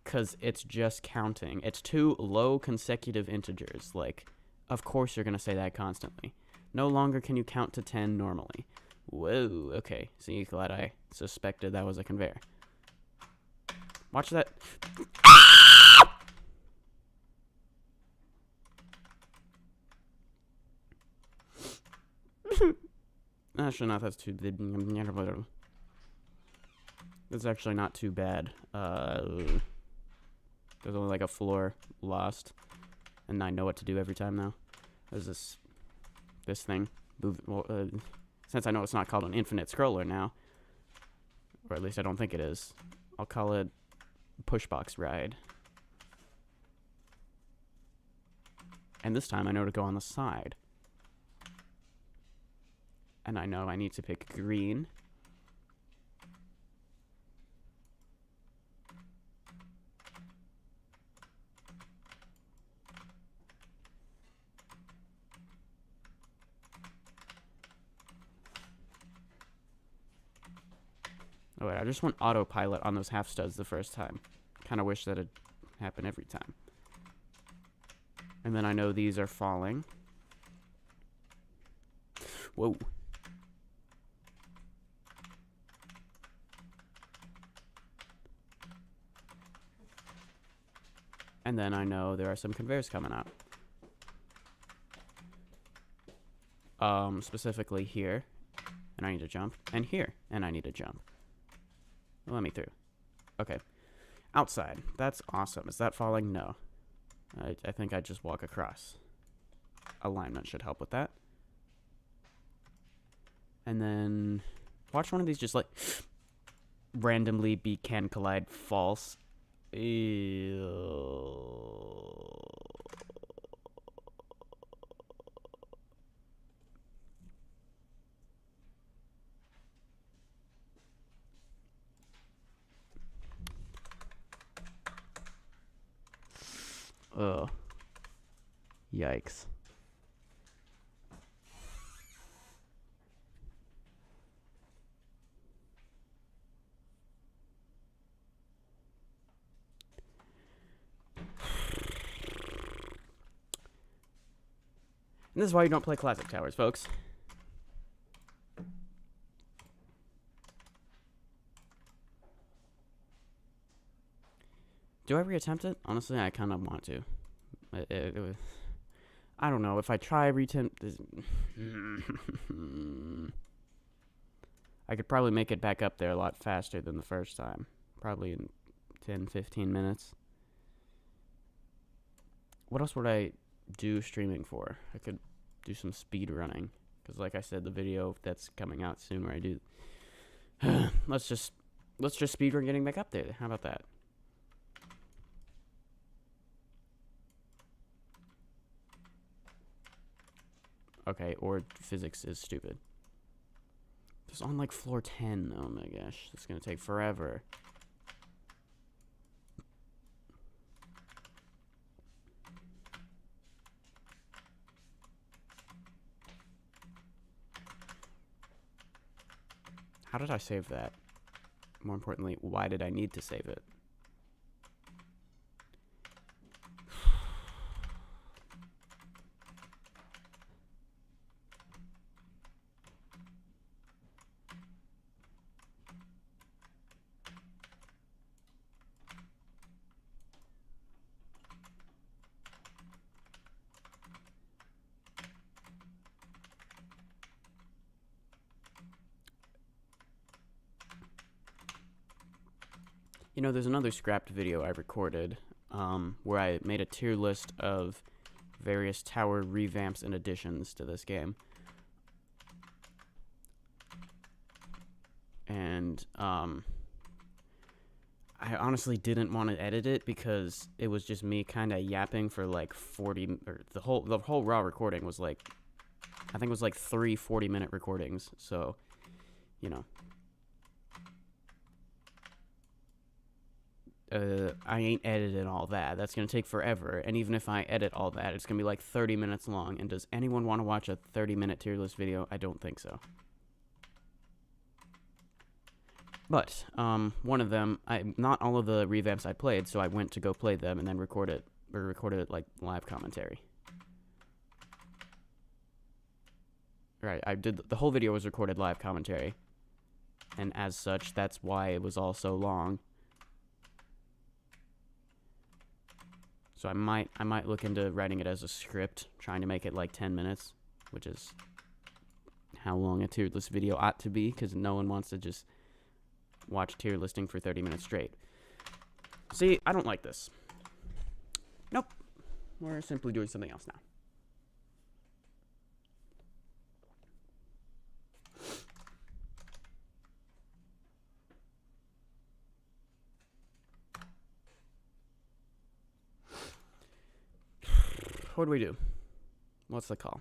S1: Because it's just counting. It's two low consecutive integers. Like, of course you're going to say that constantly. No longer can you count to 10 normally. Whoa, okay. See, glad I suspected that was a conveyor. Watch that. Actually, not. That's too... That's actually not too bad. There's only like a floor lost. And I know what to do every time now. There's this thing. Since I know it's not called an infinite scroller now. Or at least I don't think it is. I'll call it Pushbox Ride. And this time I know to go on the side. And I know I need to pick green. Oh wait, I just want autopilot on those half studs the first time. Kind of wish that it happened every time. And then I know these are falling. Whoa. And then I know there are some conveyors coming out. Specifically here. And I need to jump. And here. And I need to jump. Let me through. Okay. Outside. That's awesome. Is that falling? No. I think I just walk across. Alignment should help with that. And then watch one of these just like randomly be Can Collide False. Ew. Ugh. Yikes. And this is why you don't play classic towers, folks. Do I reattempt it? Honestly, I kind of want to. I don't know. If I try reattempt this... I could probably make it back up there a lot faster than the first time. Probably in 10, 15 minutes. what else would I do streaming for? I could do some speed running. Because like I said, the video that's coming out soon where I do... let's just speedrun getting back up there. How about that? Okay, or physics is stupid. It's on like floor 10. Oh my gosh, it's gonna take forever. How did I save that? More importantly, why did I need to save it? You know, there's another scrapped video I recorded where I made a tier list of various tower revamps and additions to this game. And I honestly didn't want to edit it because it was just me kind of yapping for like 40, or the whole raw recording was like, I think it was like 3 40-minute recordings. So, you know. I ain't edited all that. That's going to take forever. And even if I edit all that, it's going to be like 30 minutes long. And does anyone want to watch a 30-minute tier list video? I don't think so. But, one of them, not all of the revamps I played, so I went to go play them and then recorded it like live commentary. Right, the whole video was recorded live commentary. And as such, that's why it was all so long. So I might look into writing it as a script, trying to make it like 10 minutes, which is how long a tier list video ought to be, because no one wants to just watch tier listing for 30 minutes straight. See, I don't like this. Nope. We're simply doing something else now. What do we do? What's the call?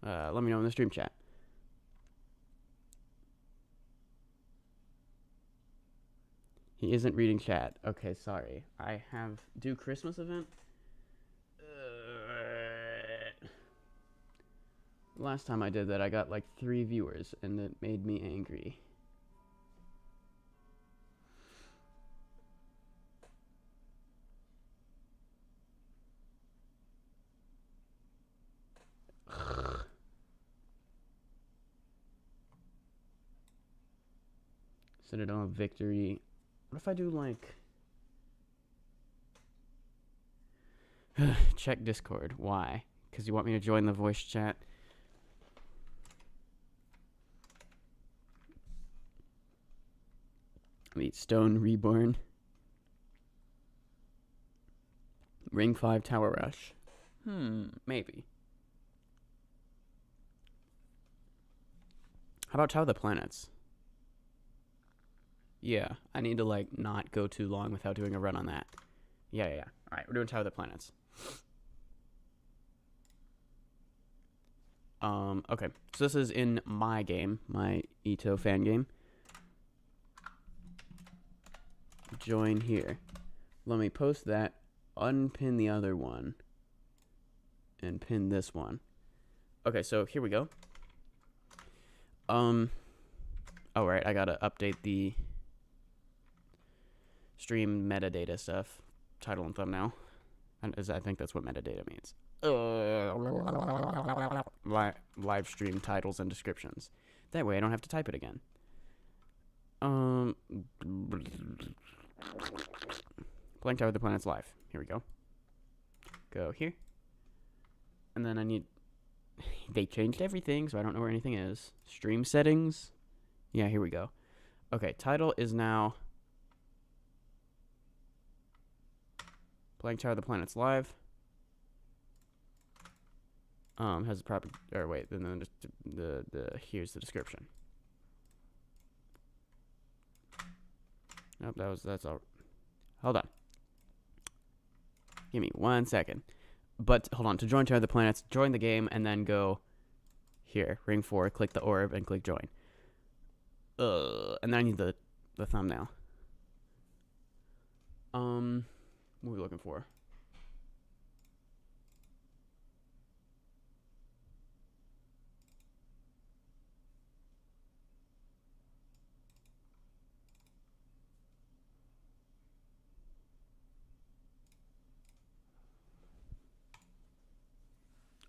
S1: Let me know in the stream chat. He isn't reading chat. Okay, sorry. I have... Do Christmas event? Last time I did that, I got like 3 viewers, and it made me angry. Citadel victory. What if I do like... Check Discord. Why? Because you want me to join the voice chat? Meet Stone Reborn. Ring 5 Tower Rush. Maybe. How about Tower of the Planets? Yeah, I need to, like, not go too long without doing a run on that. Yeah. Alright, we're doing Tower of the Planets. Okay. So this is in my game, my EToH fan game. Join here. Let me post that, unpin the other one, and pin this one. Okay, so here we go. Alright, I gotta update the stream metadata stuff. Title and thumbnail. And I think that's what metadata means. Live stream titles and descriptions. That way I don't have to type it again. Playing Tower of the Planets live. Here we go. Go here. And then I need... They changed everything, so I don't know where anything is. Stream settings. Yeah, here we go. Okay, title is now... Playing Tower of the Planets live. has the proper, or wait, then here's the description. Nope, that's all. Hold on. Give me 1 second. But hold on, to join to other planets, join the game, and then go here, ring 4, click the orb, and click join. And then I need the thumbnail. What are we looking for?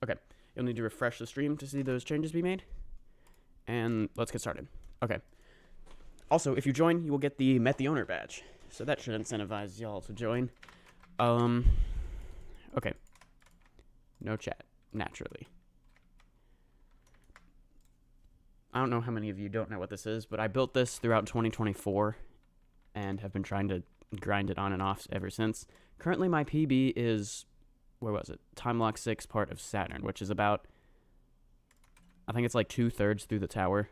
S1: Okay, you'll need to refresh the stream to see those changes be made. And let's get started. Okay. Also, if you join, you will get the Met the Owner badge. So that should incentivize y'all to join. Okay. No chat, naturally. I don't know how many of you don't know what this is, but I built this throughout 2024 and have been trying to grind it on and off ever since. Currently, my PB is, where was it? Time Lock 6 part of Saturn, which is about, I think it's like 2/3 through the tower.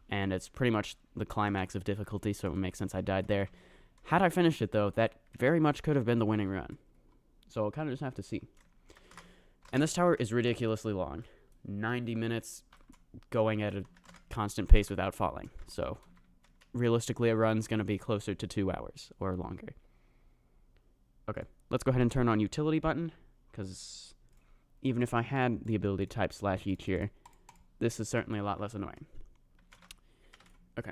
S1: And it's pretty much the climax of difficulty, so it would make sense I died there. Had I finished it, though, that very much could have been the winning run. So I'll kind of just have to see. And this tower is ridiculously long. 90 minutes going at a constant pace without falling. So realistically, a run's going to be closer to 2 hours or longer. Okay, let's go ahead and turn on utility button, because even if I had the ability to type /each here, this is certainly a lot less annoying. Okay.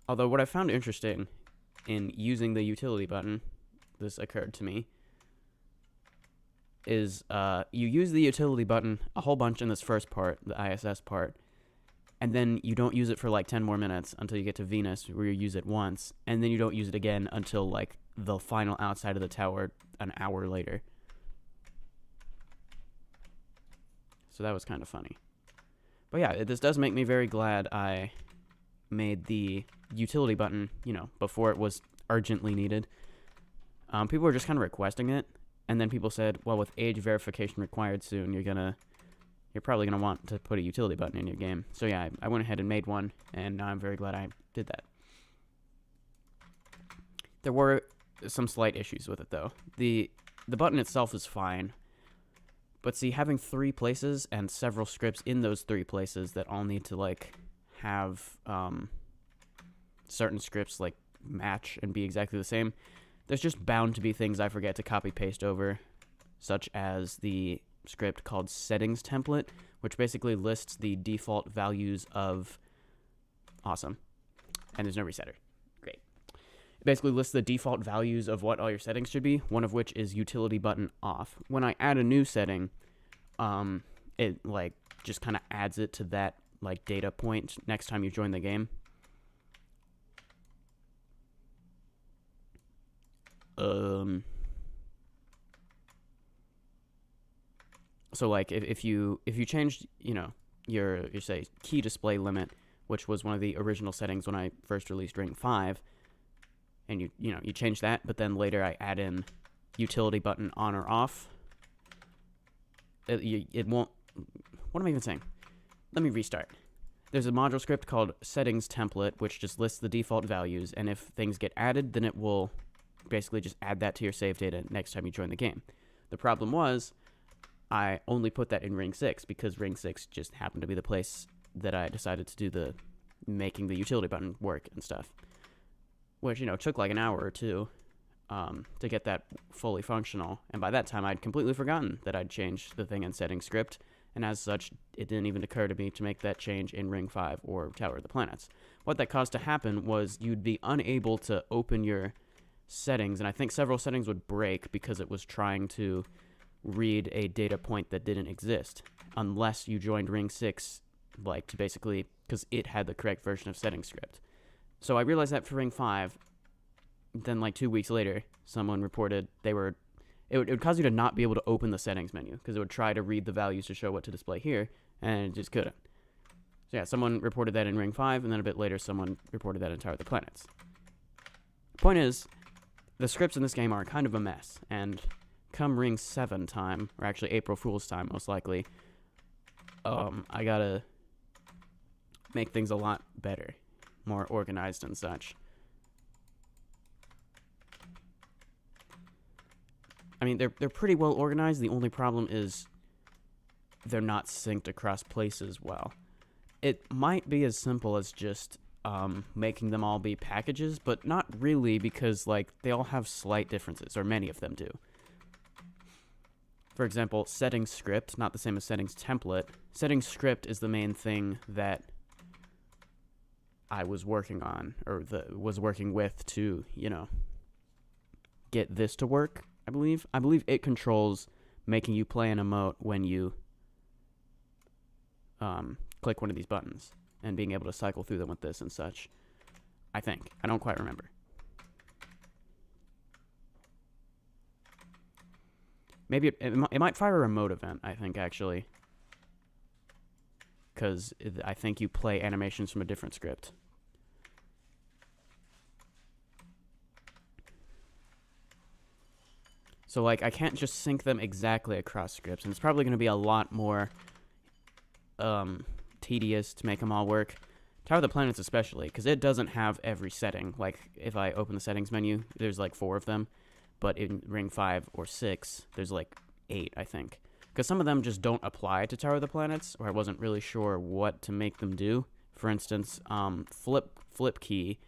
S1: Although what I found interesting in using the utility button, this occurred to me, is you use the utility button a whole bunch in this first part, the ISS part, and then you don't use it for like 10 more minutes until you get to Venus, where you use it once, and then you don't use it again until like the final outside of the tower an hour later. So that was kind of funny. But yeah, this does make me very glad I made the utility button, you know, before it was urgently needed. People were just kind of requesting it, and then people said, well, with age verification required soon, you're probably gonna want to put a utility button in your game. So yeah, I went ahead and made one, and now I'm very glad I did that. There were some slight issues with it, though. The button itself is fine, but see, having 3 places and several scripts in those 3 places that all need to like have certain scripts like match and be exactly the same, there's just bound to be things I forget to copy paste over, such as the script called settings template, which basically lists the default values of awesome, and there's no resetter. Great. It basically lists the default values of what all your settings should be, one of which is utility button off. When I add a new setting, it like just kind of adds it to that like data point next time you join the game. So like if you changed, you know, your say key display limit, which was one of the original settings when I first released Ring 5, and you change that, but then later I add in utility button on or off, it won't. What am I even saying? Let me restart. There's a module script called settings template, which just lists the default values, and if things get added, then it will basically just add that to your save data next time you join the game. The problem was, I only put that in Ring 6 because Ring 6 just happened to be the place that I decided to do the making the utility button work and stuff, which, you know, took like an hour or two to get that fully functional, and by that time I'd completely forgotten that I'd changed the thing in settings script, and as such, it didn't even occur to me to make that change in Ring 5 or Tower of the Planets. What that caused to happen was you'd be unable to open your settings, and I think several settings would break because it was trying to read a data point that didn't exist, unless you joined Ring 6, like, to basically, because it had the correct version of settings script. So I realized that for Ring 5, then like 2 weeks later, someone reported it would cause you to not be able to open the settings menu, because it would try to read the values to show what to display here, and it just couldn't. So yeah, someone reported that in Ring 5, and then a bit later someone reported that in Tower of the Planets. Point is, the scripts in this game are kind of a mess, and come ring 7 time, or actually April Fool's time, most likely, I gotta make things a lot better, more organized and such. I mean, they're pretty well organized. The only problem is they're not synced across places well. It might be as simple as just making them all be packages, but not really, because like they all have slight differences, or many of them do. For example, settings script, not the same as settings template. Settings script is the main thing that I was working on, or was working with to, you know, get this to work, I believe. I believe it controls making you play an emote when you click one of these buttons, and being able to cycle through them with this and such. I think. I don't quite remember. Maybe it might fire a remote event, I think, actually. Because I think you play animations from a different script. So, like, I can't just sync them exactly across scripts, and it's probably going to be a lot more tedious to make them all work. Tower of the Planets especially, because it doesn't have every setting. Like, if I open the settings menu, there's like 4 of them. But in Ring 5 or 6, there's like 8, I think. Because some of them just don't apply to Tower of the Planets, or I wasn't really sure what to make them do. For instance, flip key,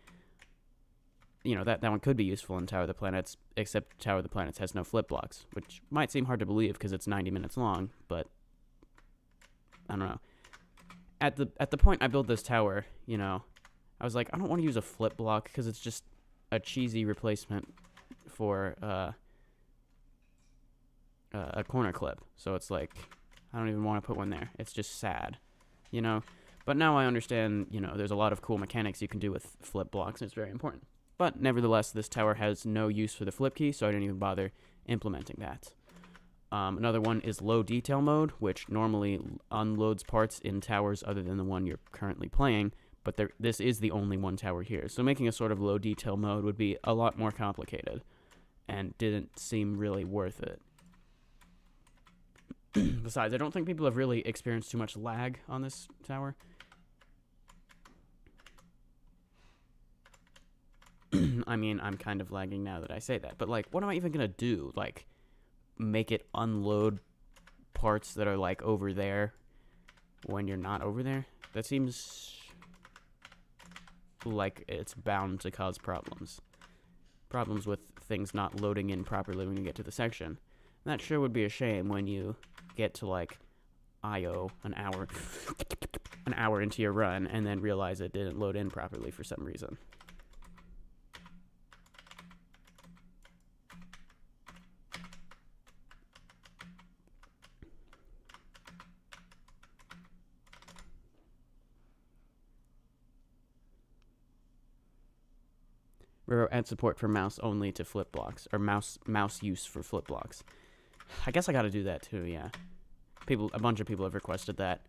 S1: you know, that one could be useful in Tower of the Planets, except Tower of the Planets has no flip blocks, which might seem hard to believe because it's 90 minutes long, but I don't know. At the point I built this tower, you know, I was like, I don't want to use a flip block because it's just a cheesy replacement for a corner clip. So it's like, I don't even want to put one there. It's just sad, you know. But now I understand, you know, there's a lot of cool mechanics you can do with flip blocks, and it's very important. But nevertheless, this tower has no use for the flip key, so I didn't even bother implementing that. Another one is low detail mode, which normally unloads parts in towers other than the one you're currently playing, but this is the only one tower here. So making a sort of low detail mode would be a lot more complicated, and didn't seem really worth it. Besides, I don't think people have really experienced too much lag on this tower. I mean, I'm kind of lagging now that I say that, but like, what am I even gonna do? Like, make it unload parts that are like over there when you're not over there? That seems like it's bound to cause problems. Problems with things not loading in properly when you get to the section. And that sure would be a shame when you get to like IO an hour into your run and then realize it didn't load in properly for some reason. Roro adds support for mouse only to flip blocks, or mouse use for flip blocks. I guess I gotta do that too, yeah. A bunch of people have requested that.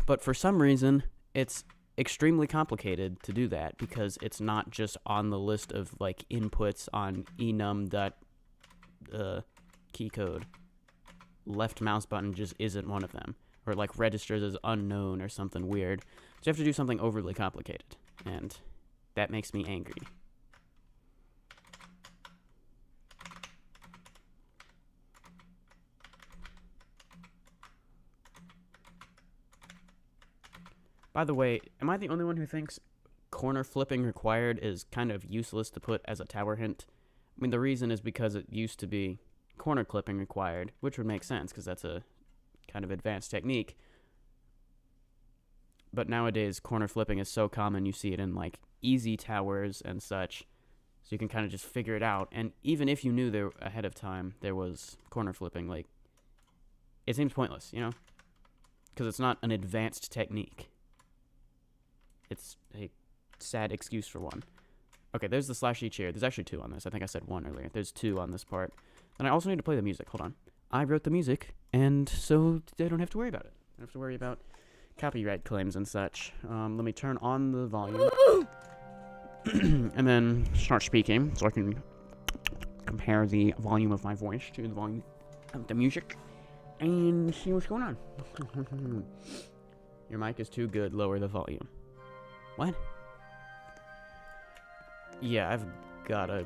S1: But for some reason, it's extremely complicated to do that, because it's not just on the list of like inputs on enum.keycode. Left mouse button just isn't one of them. Or like registers as unknown or something weird. So you have to do something overly complicated. And that makes me angry. By the way, am I the only one who thinks corner flipping required is kind of useless to put as a tower hint? I mean, the reason is because it used to be corner clipping required, which would make sense because that's a kind of advanced technique. But nowadays, corner flipping is so common, you see it in like easy towers and such, so you can kind of just figure it out. And even if you knew there ahead of time there was corner flipping, like, it seems pointless, you know, because it's not an advanced technique. It's a sad excuse for one. Okay, there's the slash each here. There's actually 2 on this. I think I said 1 earlier. There's 2 on this part. And I also need to play the music. Hold on. I wrote the music, and so I don't have to worry about it. I don't have to worry about copyright claims and such. Let me turn on the volume. And then start speaking, so I can compare the volume of my voice to the volume of the music and see what's going on. Your mic is too good. Lower the volume. What? Yeah, I've gotta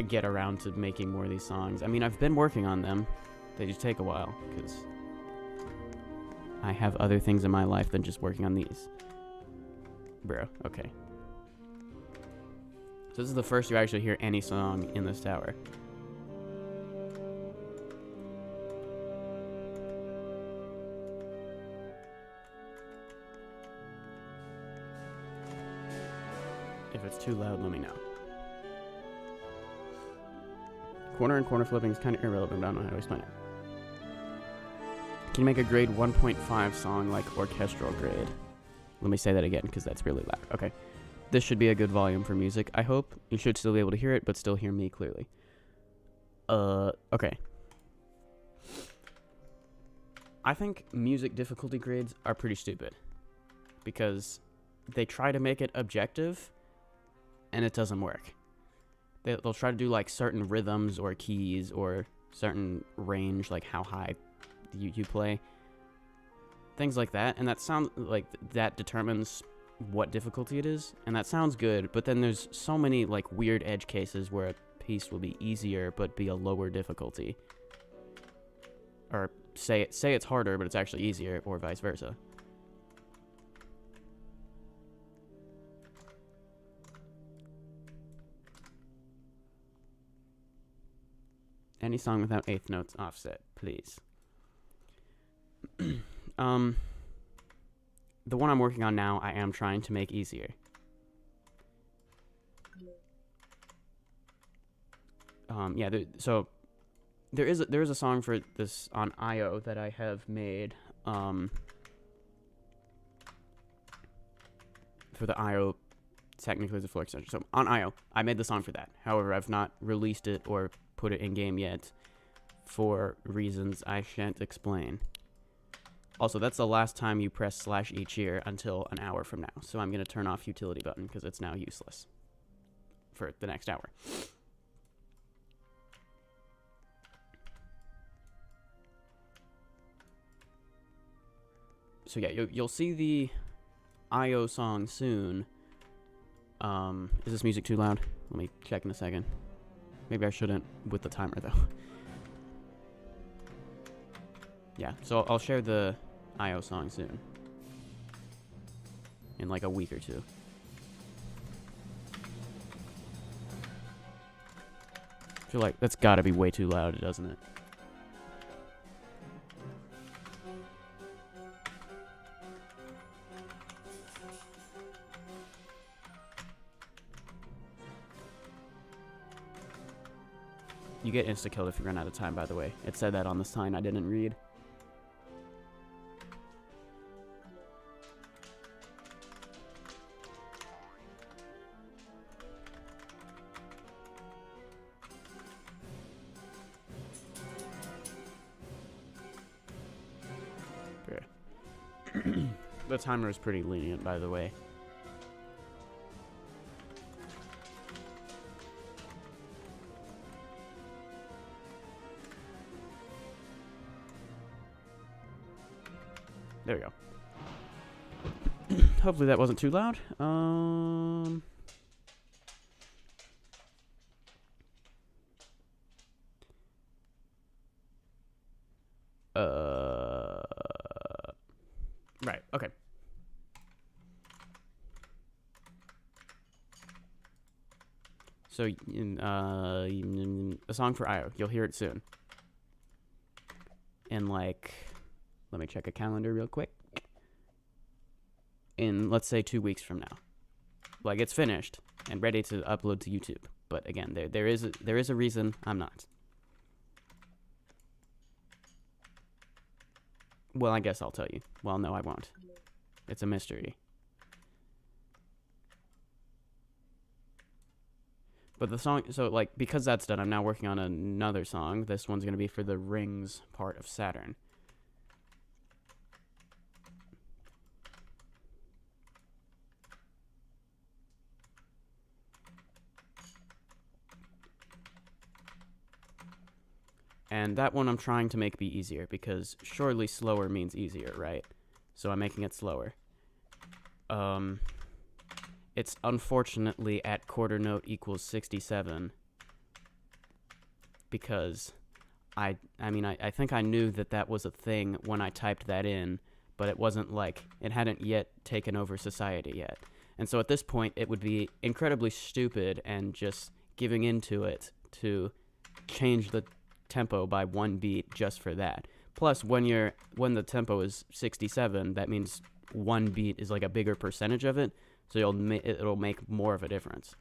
S1: get around to making more of these songs. I mean, I've been working on them. They just take a while, because I have other things in my life than just working on these. Bro, okay. So this is the first you actually hear any song in this tower. If it's too loud, let me know. Corner and corner flipping is kind of irrelevant, but I don't know how to explain it. Can you make a grade 1.5 song like orchestral grade? Let me say that again, because that's really loud. Okay. This should be a good volume for music, I hope. You should still be able to hear it, but still hear me clearly. Okay. I think music difficulty grades are pretty stupid. Because they try to make it objective, and it doesn't work. They'll try to do like certain rhythms or keys or certain range, like how high you play. Things like that, and that sounds like that determines what difficulty it is, and that sounds good, but then there's so many like weird edge cases where a piece will be easier but be a lower difficulty. Or say it's harder but it's actually easier, or vice versa. Any song without eighth notes offset, please. The one I'm working on now, I am trying to make easier. Yeah, so there is a song for this on EToH that I have made for the EToH, technically it's a full extension. So on EToH, I made the song for that. However, I've not released it or put it in game yet for reasons I shan't explain. Also, that's the last time you press / each year until an hour from now. So I'm going to turn off utility button because it's now useless for the next hour. So yeah, you'll see the EToH song soon. Is this music too loud? Let me check in a second. Maybe I shouldn't with the timer though. Yeah, so I'll share the EToH song soon. In like a week or two. I feel like that's gotta be way too loud, doesn't it? You get insta-killed if you run out of time, by the way. It said that on the sign I didn't read. The timer is pretty lenient, by the way. There we go. Hopefully that wasn't too loud. Right, okay. So, a song for EToH. You'll hear it soon. In like, let me check a calendar real quick. In, let's say, 2 weeks from now. Like, it's finished and ready to upload to YouTube. But again, there is a reason I'm not. Well, I guess I'll tell you. Well, no, I won't. It's a mystery. But the song, so like, because that's done, I'm now working on another song. This one's going to be for the rings part of Saturn. And that one I'm trying to make be easier, because surely slower means easier, right? So I'm making it slower. It's unfortunately at quarter note equals 67, because I think I knew that was a thing when I typed that in, but it wasn't like, it hadn't yet taken over society yet. And so at this point, it would be incredibly stupid and just giving into it to change the tempo by 1 beat just for that. Plus, when the tempo is 67, that means 1 beat is like a bigger percentage of it, so it'll make more of a difference.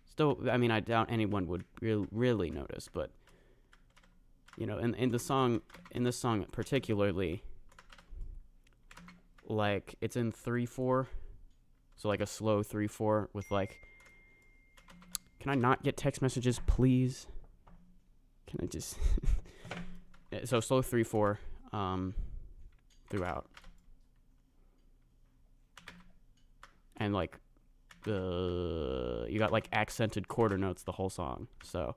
S1: Still, I mean, I doubt anyone would really notice, but you know, in this song particularly, like, it's in 3/4, so like a slow 3/4 with like, can I not get text messages, please? Can I just so slow 3/4 throughout, and like you got like accented quarter notes the whole song, so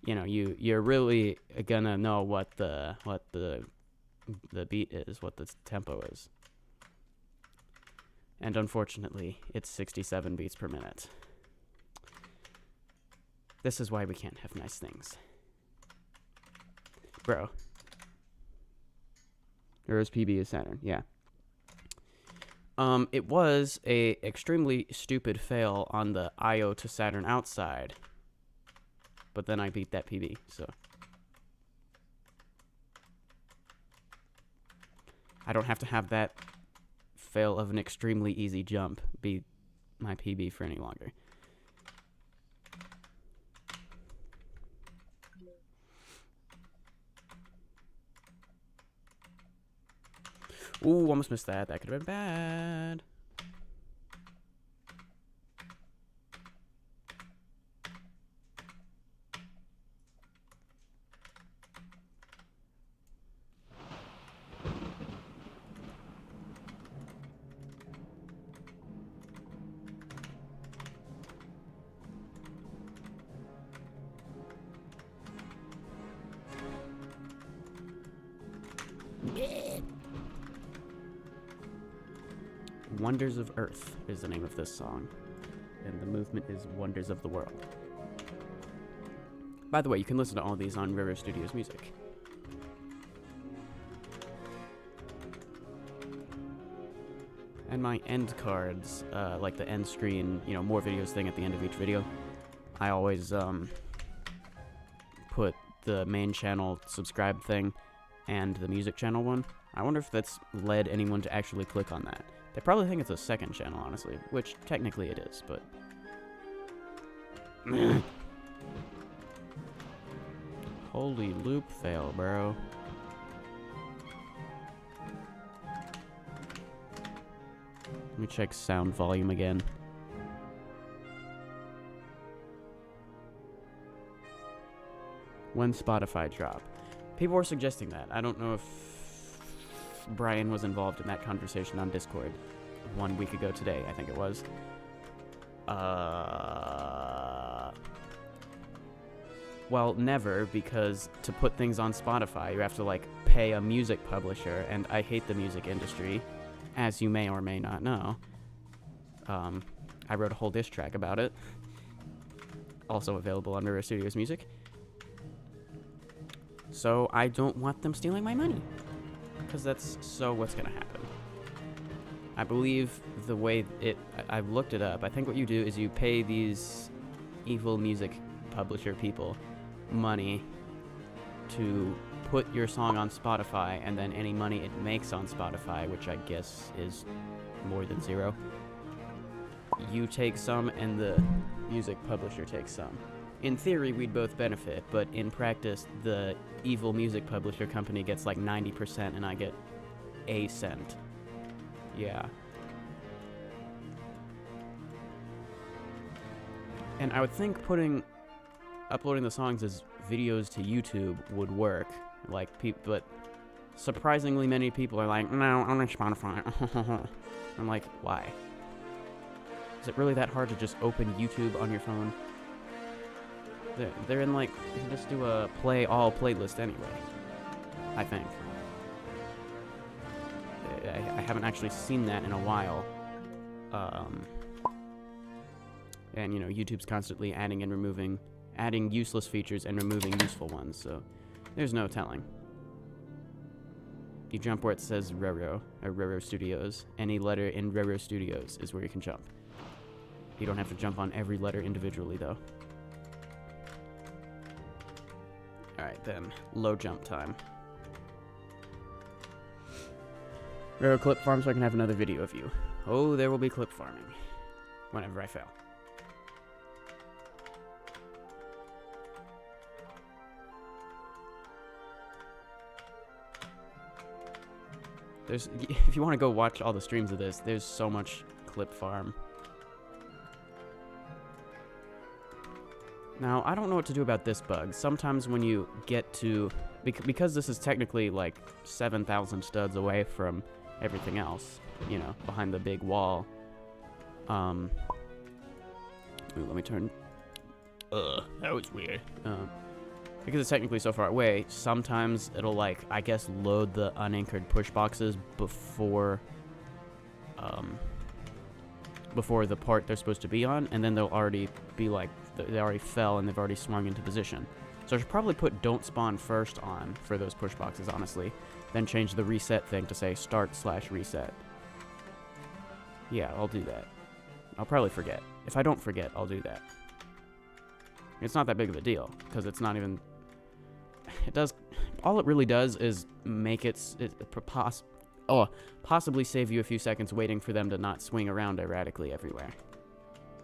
S1: you know, you're really gonna know what the beat is, what the tempo is. And unfortunately, it's 67 beats per minute. This is why we can't have nice things. Bro. Ro's PB is Saturn, yeah. It was a extremely stupid fail on the Io to Saturn outside, but then I beat that PB, so I don't have to have that fail of an extremely easy jump be my PB for any longer. Ooh, almost missed that. That could have been bad. Wonders of Earth is the name of this song, and the movement is Wonders of the World. By the way, you can listen to all these on Roro Studios Music. And my end cards, like the end screen, you know, more videos thing at the end of each video, I always put the main channel subscribe thing and the music channel one. I wonder if that's led anyone to actually click on that. They probably think it's a second channel, honestly, which technically it is, but holy loop fail, bro. Let me check sound volume again. When Spotify drop. People were suggesting that. I don't know if Brian was involved in that conversation on Discord 1 week ago today, I think it was. Well, never, because to put things on Spotify, you have to, like, pay a music publisher, and I hate the music industry, as you may or may not know. I wrote a whole diss track about it, also available on Roro Studios Music. So I don't want them stealing my money, because that's what's gonna happen. I believe the way I've looked it up, I think what you do is you pay these evil music publisher people money to put your song on Spotify, and then any money it makes on Spotify, which I guess is more than zero, you take some and the music publisher takes some. In theory, we'd both benefit, but in practice, the evil music publisher company gets like 90% and I get a cent. Yeah. And I would think uploading the songs as videos to YouTube would work, like but surprisingly many people are like, no, I'm on Spotify. I'm like, why? Is it really that hard to just open YouTube on your phone? They're in like, you can just do a play all playlist anyway. I think. I haven't actually seen that in a while. And you know, YouTube's constantly adding useless features and removing useful ones, so there's no telling. You jump where it says Roro, or Roro Studios. Any letter in Roro Studios is where you can jump. You don't have to jump on every letter individually, though. Alright, then. Low jump time. Roro clip farm so I can have another video of you. Oh, there will be clip farming. Whenever I fail. If you want to go watch all the streams of this, there's so much clip farm. Now, I don't know what to do about this bug. Sometimes when you get to... Because this is technically like 7,000 studs away from everything else, you know, behind the big wall. Ooh, let me turn... that was weird. Because it's technically so far away, sometimes it'll, like, I guess, load the unanchored push boxes before the part they're supposed to be on, and then they'll already be, like, they already fell and they've already swung into position. So I should probably put don't spawn first on for those push boxes, honestly. Then change the reset thing to say start/reset. Yeah, I'll do that. I'll probably forget. If I don't forget, I'll do that. It's not that big of a deal, because it's not even... It does... All it really does is make possibly save you a few seconds waiting for them to not swing around erratically everywhere.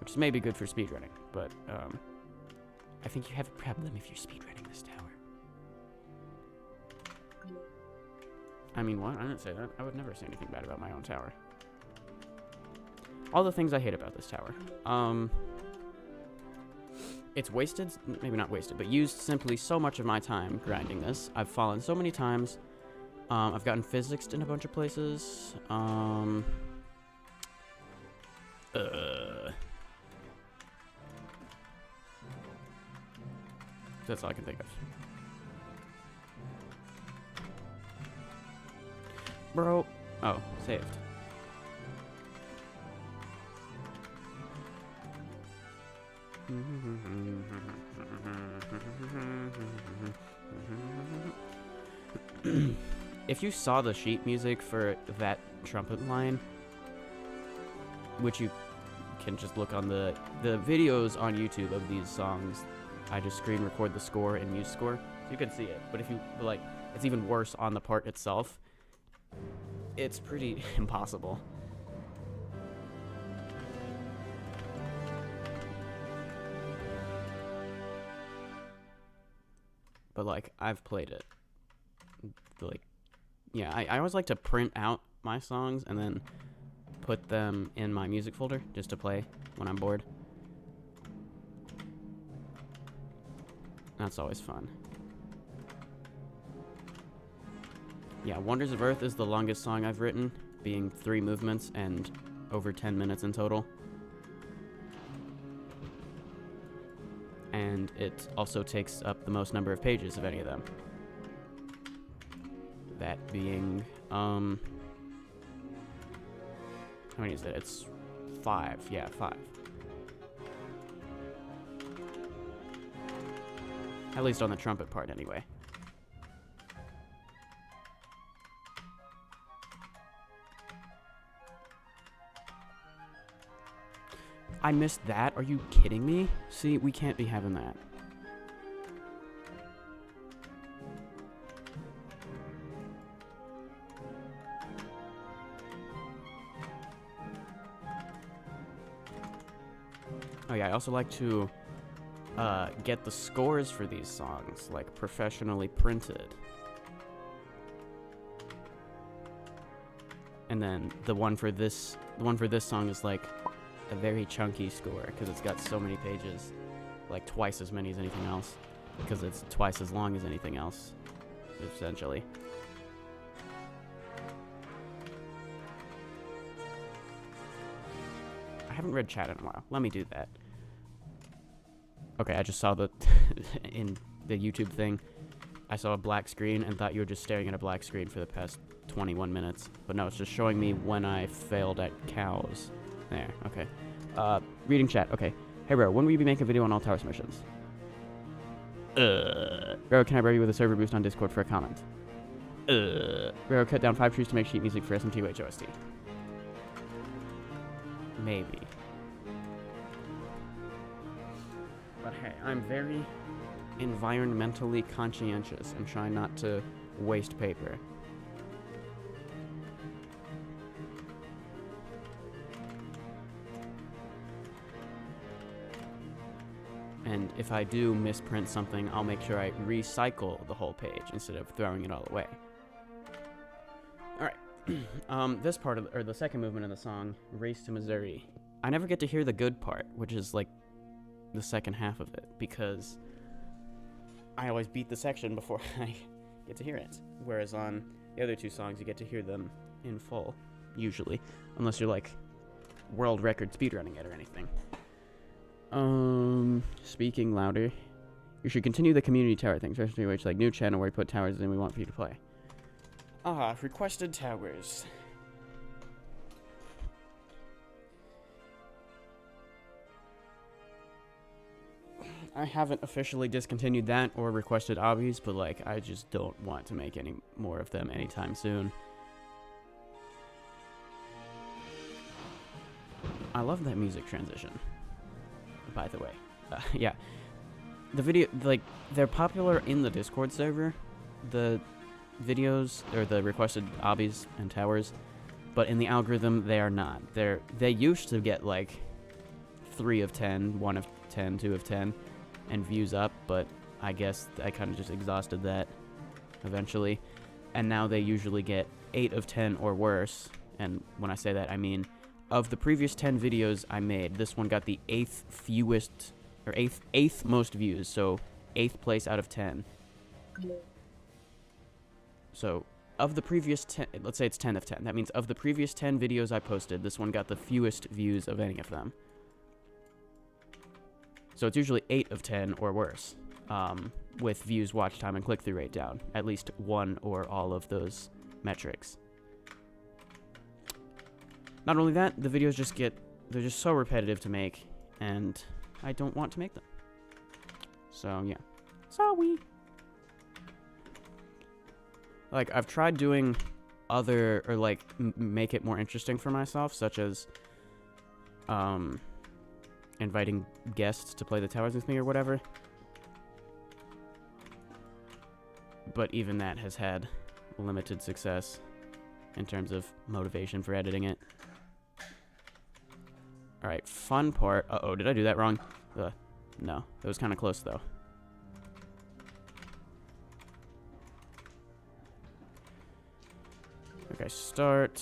S1: Which is maybe good for speedrunning, but, I think you have a problem if you're speedrunning this tower. I mean, what? I didn't say that. I would never say anything bad about my own tower. All the things I hate about this tower. It's wasted, maybe not wasted, but used simply so much of my time grinding this. I've fallen so many times. I've gotten physicsed in a bunch of places. That's all I can think of. Bro. Oh, saved. If you saw the sheet music for that trumpet line, which you can just look on the videos on YouTube of these songs, I just screen record the score in MuseScore, so you can see it. But if you, like, it's even worse on the part itself. It's pretty impossible. But, like, I've played it. Like, yeah, I always like to print out my songs and then put them in my music folder just to play when I'm bored. That's always fun. Yeah, Wonders of Earth is the longest song I've written, being 3 movements and over 10 minutes in total. And it also takes up the most number of pages of any of them. That being, how many is it? It's 5. Yeah, 5. At least on the trumpet part, anyway. I missed that? Are you kidding me? See, we can't be having that. Oh yeah, I also like to get the scores for these songs, like, professionally printed. And then the one for this song is like a very chunky score because it's got so many pages, like twice as many as anything else, because it's twice as long as anything else, essentially. I haven't read chat in a while. Let me do that. Okay, I just saw the in the YouTube thing. I saw a black screen and thought you were just staring at a black screen for the past 21 minutes. But no, it's just showing me when I failed at cows. There, okay. Reading chat, okay. Hey, bro, when will you be making a video on all towers missions? Bro, can I borrow you with a server boost on Discord for a comment? Bro, cut down 5 trees to make sheet music for SMToH OST. Maybe. But hey, I'm very environmentally conscientious and try not to waste paper. And if I do misprint something, I'll make sure I recycle the whole page instead of throwing it all away. Alright. This part of the second movement of the song, Race to Missouri. I never get to hear the good part, which is like the second half of it, because I always beat the section before I get to hear it. Whereas on the other two songs, you get to hear them in full, usually. Unless you're like world record speedrunning it or anything. Speaking louder. You should continue the community tower thing, especially which like new channel where you put towers in we want for you to play. Requested towers. I haven't officially discontinued that or requested obbies, but like I just don't want to make any more of them anytime soon. I love that music transition, by the way. Yeah. The video, like, they're popular in the Discord server, the videos, or the requested obbies and towers, but in the algorithm, they are not. They used to get, like, 3 of 10, 1 of 10, 2 of 10, and views up, but I guess I kind of just exhausted that eventually. And now they usually get 8 of 10 or worse, and when I say that, I mean, of the previous 10 videos I made, this one got the 8th fewest, or 8th most views, so 8th place out of 10. So, of the previous 10, let's say it's 10 of 10, that means of the previous 10 videos I posted, this one got the fewest views of any of them. So it's usually 8 of 10 or worse, with views, watch time, and click-through rate down. At least one or all of those metrics. Not only that, the videos they're just so repetitive to make, and I don't want to make them. So, yeah. Sorry. Like, I've tried doing other, or like, make it more interesting for myself, such as, inviting guests to play the towers with me or whatever. But even that has had limited success in terms of motivation for editing it. Alright, fun part. Uh-oh, did I do that wrong? No, it was kind of close though. Okay, start.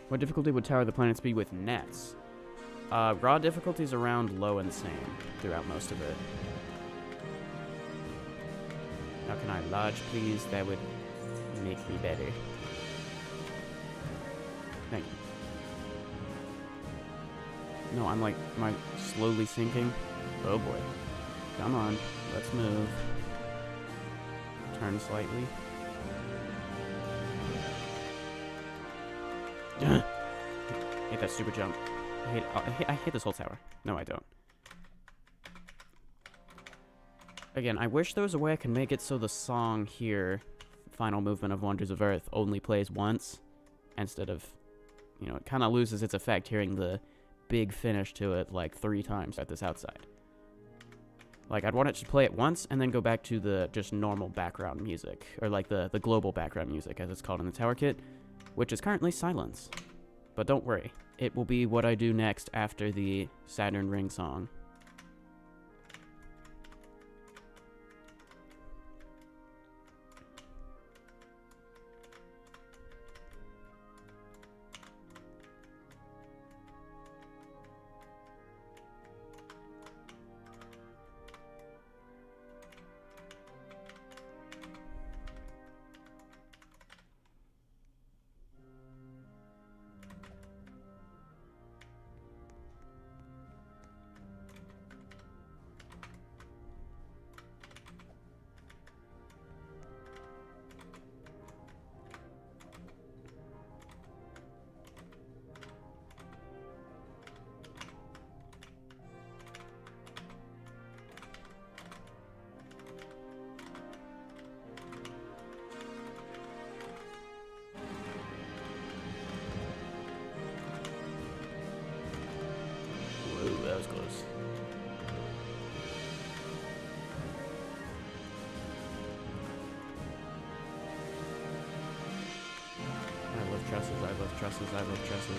S1: What difficulty would Tower of the Planets be with nets? Raw difficulty's around low and same throughout most of it. Now can I lodge, please? That would make me better. Thank you. No, I'm like, am I slowly sinking? Oh boy. Come on, let's move. Turn slightly. Hate that stupid jump. I hate this whole tower. No, I don't. Again, I wish there was a way I could make it so the song here, Final Movement of Wonders of Earth, only plays once, instead of, you know, it kind of loses its effect hearing the big finish to it like 3 times at this outside. Like, I'd want it to play it once, and then go back to the just normal background music, or like the global background music, as it's called in the tower kit, which is currently silence. But don't worry, it will be what I do next after the Saturn Ring song. trusses, I love trusses, I love trusses.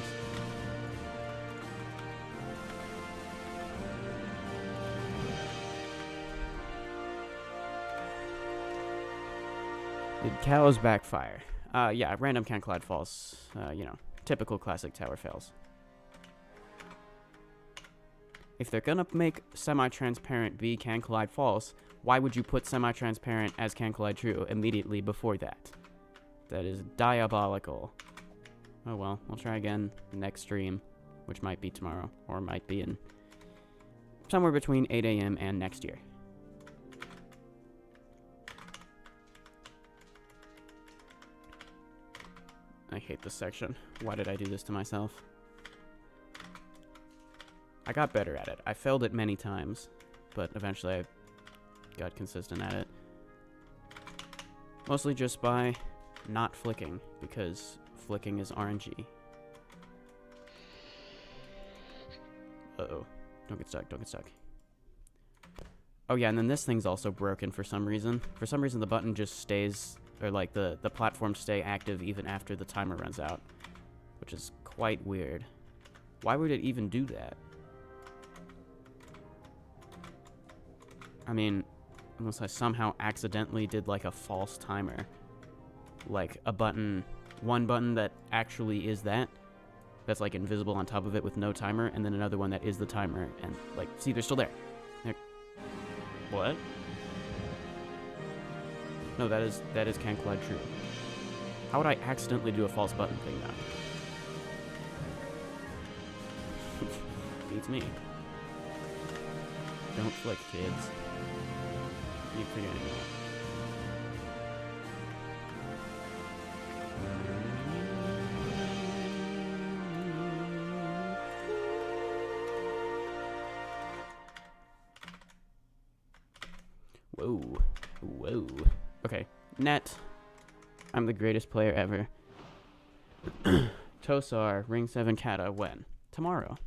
S1: Did cows backfire? Yeah, random can collide falls. You know, typical classic tower fails. If they're gonna make semi-transparent be can collide false, why would you put semi-transparent as can collide true immediately before that? That is diabolical. Oh well, we'll try again next stream, which might be tomorrow, or might be in somewhere between 8 a.m. and next year. I hate this section. Why did I do this to myself? I got better at it. I failed it many times, but eventually I got consistent at it. Mostly just by not flicking, because flicking is RNG. Uh-oh. Don't get stuck, don't get stuck. Oh yeah, and then this thing's also broken for some reason. For some reason the button just stays, or like the platforms stay active even after the timer runs out, which is quite weird. Why would it even do that? I mean, unless I somehow accidentally did like a false timer. Like a button, one button that actually is that's like invisible on top of it with no timer, and then another one that is the timer, and like, see, they're still there. What? No, that is can collide true. How would I accidentally do a false button thing now? Beats me. Don't flick, kids. Keep forgetting that. Whoa. Whoa. Okay. Net. I'm the greatest player ever. Tosar, Ring 7 Kata, when? Tomorrow.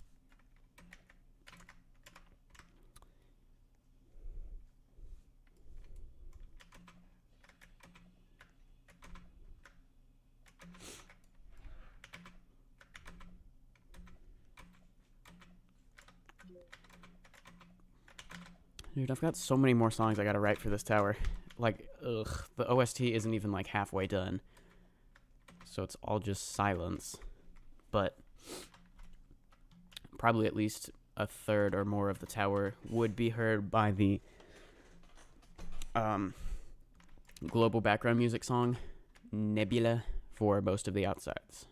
S1: Dude, I've got so many more songs I gotta write for this tower. Like, ugh, the OST isn't even like halfway done. So it's all just silence. But probably at least a third or more of the tower would be heard by the global background music song, Nebula, for most of the outsides.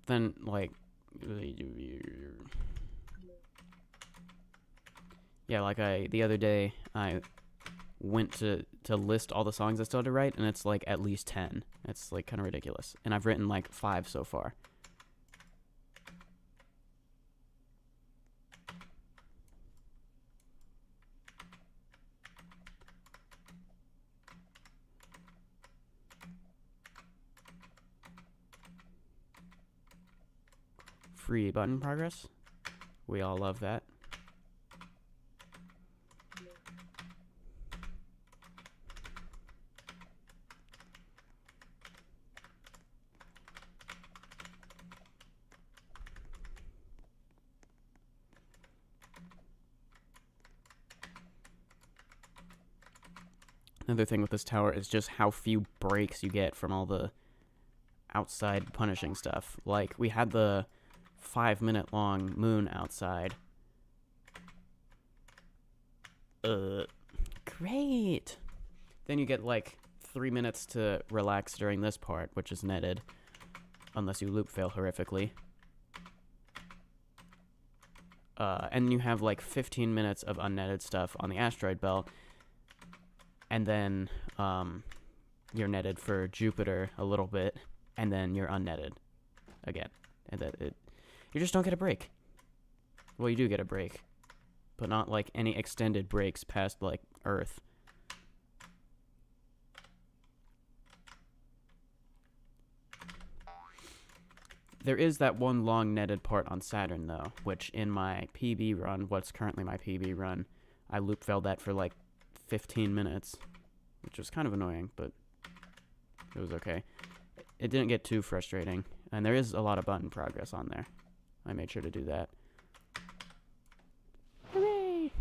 S1: Then, like, yeah, like the other day, I went to list all the songs I still had to write, and it's like at least 10. It's like kind of ridiculous. And I've written like 5 so far. Free button progress. We all love that. Another thing with this tower is just how few breaks you get from all the outside punishing stuff. Like, we had the 5-minute long moon outside. Great! Then you get like 3 minutes to relax during this part, which is netted. Unless you loop fail horrifically. And you have like 15 minutes of unnetted stuff on the asteroid belt. And then you're netted for Jupiter a little bit, and then you're unnetted again. And you just don't get a break. Well, you do get a break, but not like any extended breaks past like Earth. There is that one long netted part on Saturn, though, which in my PB run, what's currently my PB run, I loop failed that for like 15 minutes, which was kind of annoying, but It was okay. It didn't get too frustrating. And there is a lot of button progress on there. I made sure to do that. Hooray!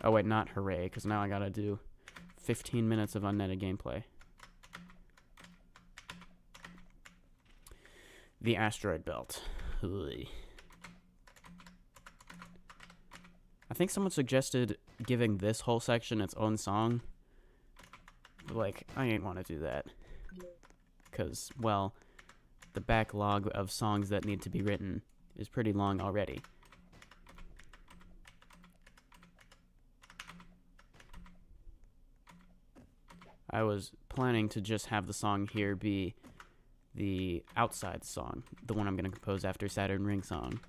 S1: Oh, wait, not hooray, because now I gotta do 15 minutes of unnetted gameplay. The asteroid belt. Ugh. I think someone suggested giving this whole section its own song. But, like, I ain't want to do that. Because, well, the backlog of songs that need to be written is pretty long already. I was planning to just have the song here be the outside song, the one I'm going to compose after Saturn Ring Song.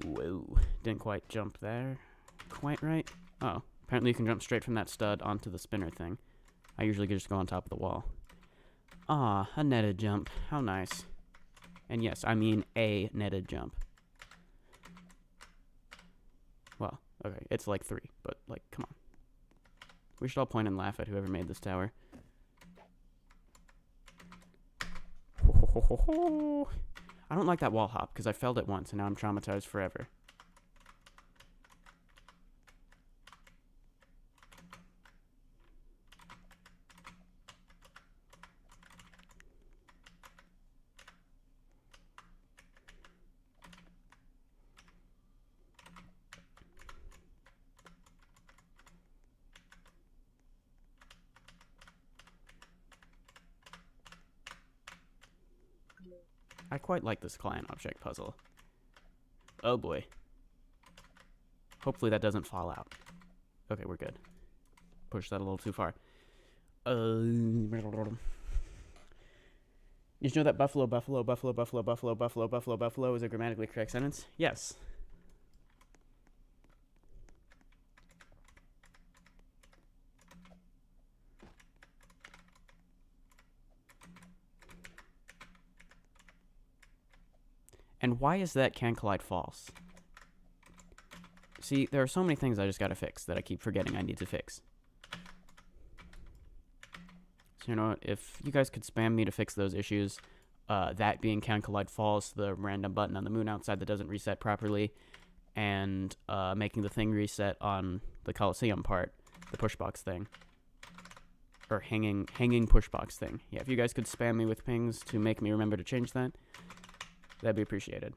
S1: Whoa, didn't quite jump there quite right. Oh, apparently you can jump straight from that stud onto the spinner thing. I usually just go on top of the wall. Ah, a netted jump. How nice. And yes, I mean a netted jump. Well, okay, it's like 3, but, like, come on. We should all point and laugh at whoever made this tower. I don't like that wall hop, because I failed it once, and now I'm traumatized forever. I quite like this client object puzzle. Oh boy. Hopefully that doesn't fall out. Okay, we're good. Push that a little too far. Did you know that buffalo is a grammatically correct sentence? Yes. And why is that can collide false? See, there are so many things I just gotta fix that I keep forgetting I need to fix. So, you know what, if you guys could spam me to fix those issues, that being can collide false, the random button on the moon outside that doesn't reset properly, and making the thing reset on the Coliseum part, the pushbox thing. Or hanging pushbox thing. Yeah, if you guys could spam me with pings to make me remember to change that, that'd be appreciated.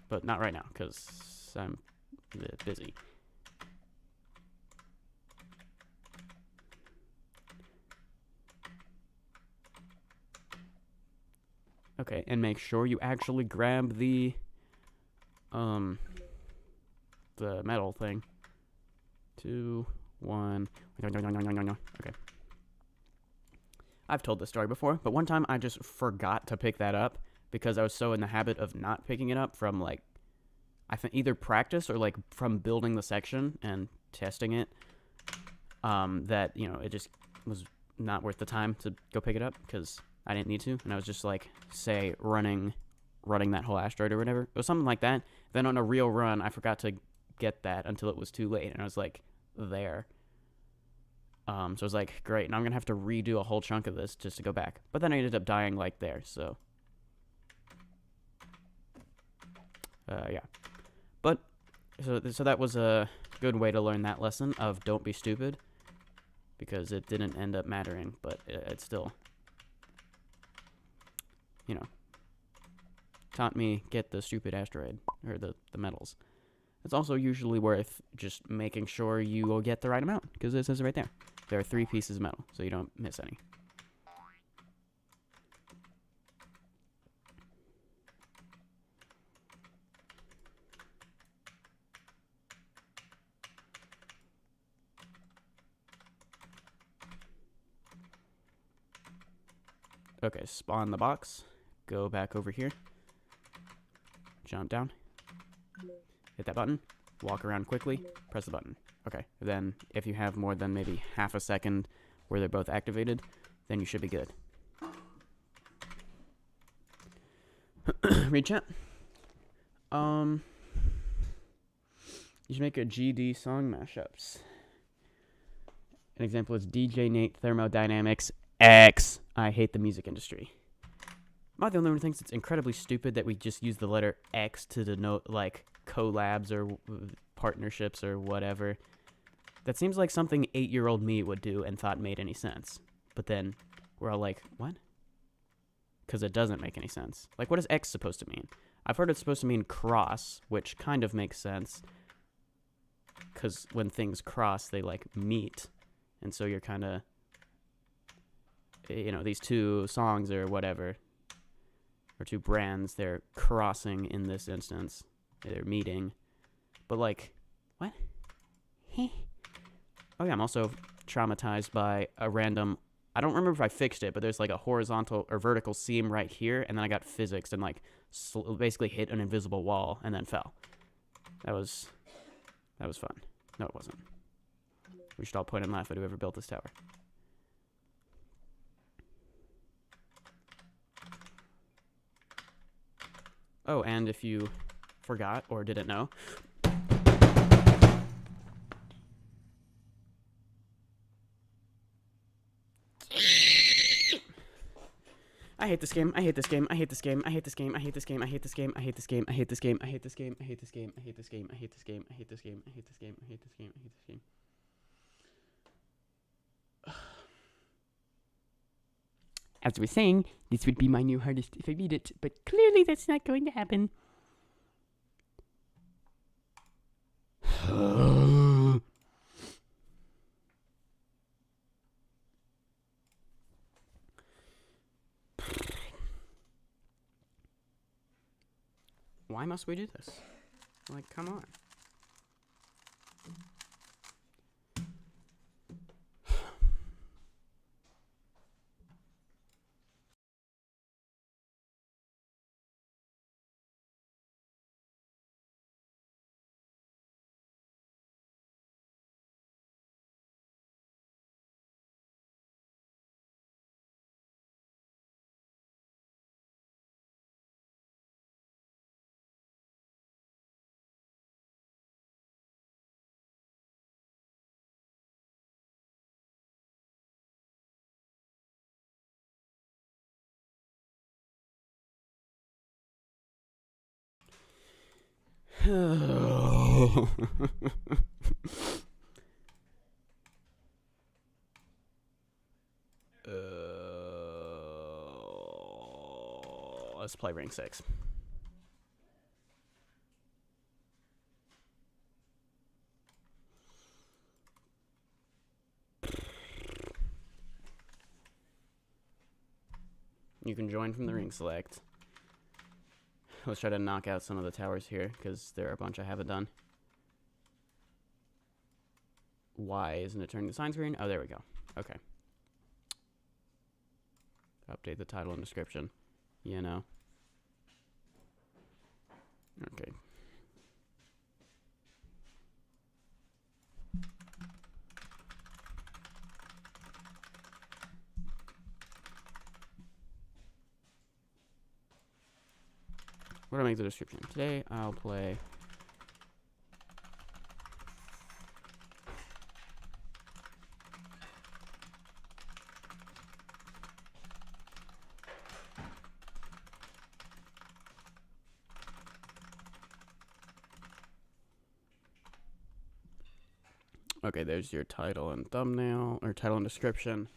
S1: But not right now, because I'm busy. Okay, and make sure you actually grab the metal thing. 2, 1. Okay. I've told this story before, but one time I just forgot to pick that up because I was so in the habit of not picking it up from, like, I think either practice or, like, from building the section and testing it, that, you know, it just was not worth the time to go pick it up because I didn't need to, and I was just, like, say, running that whole asteroid or whatever. It was something like that. Then on a real run, I forgot to get that until it was too late, and I was, like, there. So I was like, great, now I'm going to have to redo a whole chunk of this just to go back. But then I ended up dying, like, there, so. Yeah. But, so that was a good way to learn that lesson of don't be stupid. Because it didn't end up mattering, but it still, you know, taught me get the stupid asteroid, or the metals. It's also usually worth just making sure you will get the right amount, because it says it right there. There are 3 pieces of metal, so you don't miss any. Okay, spawn the box, go back over here, jump down, hit that button, walk around quickly, press the button. Okay, then if you have more than maybe half a second where they're both activated, then you should be good. Read chat. You should make a GD song mashups. An example is DJ Nate Thermodynamics X. I hate the music industry. Am I the only one who thinks it's incredibly stupid that we just use the letter X to denote, like, collabs or partnerships or whatever? That seems like something 8-year-old me would do and thought made any sense. But then we're all like, what? Because it doesn't make any sense. Like, what is X supposed to mean? I've heard it's supposed to mean cross, which kind of makes sense. Because when things cross, they, like, meet. And so you're kind of, you know, these two songs or whatever, or two brands, they're crossing in this instance. They're meeting. But, like, what? Oh, yeah, I'm also traumatized by a random, I don't remember if I fixed it, but there's, like, a horizontal or vertical seam right here, and then I got physics and, like, basically hit an invisible wall and then fell. That was fun. No, it wasn't. We should all point and laugh at whoever built this tower. Oh, and if you forgot or didn't know, I hate this game. I hate this game. I hate this game. I hate this game. I hate this game. I hate this game. I hate this game. I hate this game. I hate this game. I hate this game. I hate this game. I hate this game. I hate this game. I hate this game. I hate this game. I hate this game. As I was saying, this would be my new hardest if I beat it, but clearly that's not going to happen. Why must we do this? Like, come on. Let's play Ring 6. You can join from the ring select. Let's try to knock out some of the towers here, because there are a bunch I haven't done. Why isn't it turning the sign screen? Oh, there we go. Okay. Update the title and description. You know. Okay. What do I make the description? Today I'll play okay, there's your title and thumbnail, or title and description.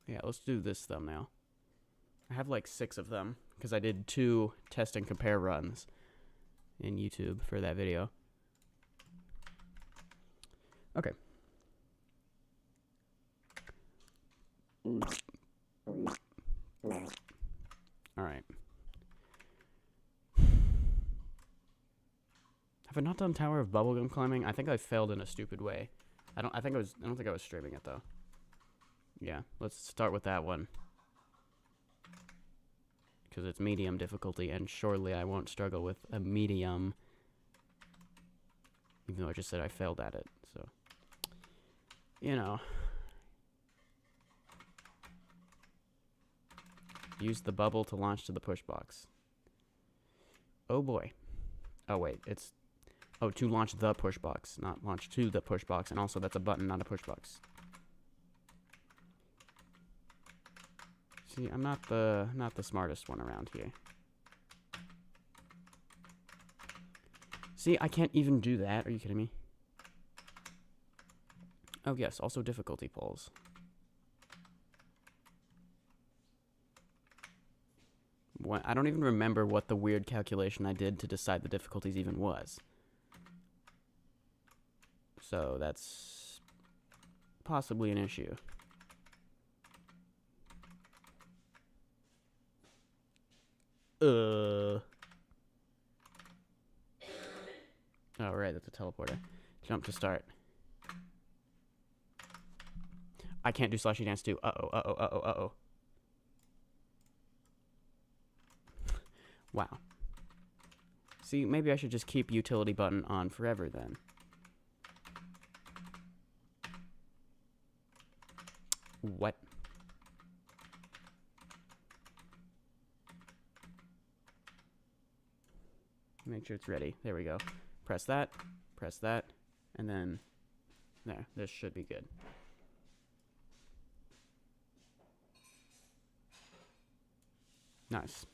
S1: Yeah, let's do this thumbnail. I have like 6 of them, because I did 2 test and compare runs in YouTube for that video. Okay. Alright. Have I not done Tower of Bubblegum climbing? I think I failed in a stupid way. I don't think I was streaming it though. Yeah, let's start with that one. Because it's medium difficulty, and surely I won't struggle with a medium. Even though I just said I failed at it, so. You know. Use the bubble to launch to the push box. Oh boy. Oh wait, it's... Oh, to launch the push box, not launch to the push box. And also, that's a button, not a push box. See, I'm not the smartest one around here. See, I can't even do that. Are you kidding me? Oh yes, also difficulty polls. What, I don't even remember what the weird calculation I did to decide the difficulties even was. So that's possibly an issue. Oh, right, that's a teleporter. Jump to start. I can't do slushy dance too. Uh-oh. Wow. See, maybe I should just keep utility button on forever then. What? Make sure it's ready. There we go. Press that, and then there. This should be good. Nice.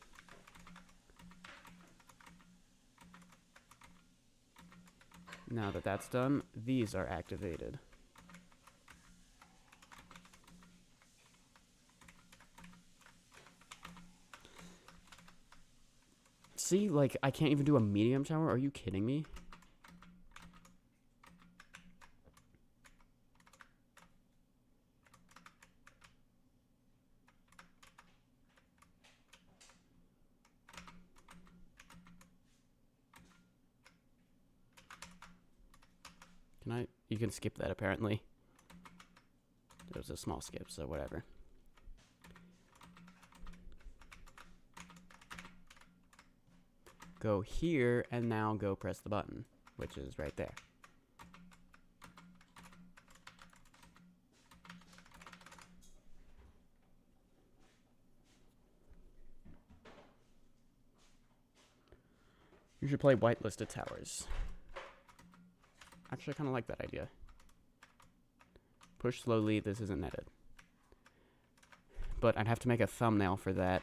S1: Now that that's done, these are activated. See, like, I can't even do a medium tower? Are you kidding me? Can I? You can skip that, apparently. It was a small skip, so whatever. Go here, and now go press the button, which is right there. You should play whitelisted towers. Actually, I kind of like that idea. Push slowly, this isn't netted. But I'd have to make a thumbnail for that,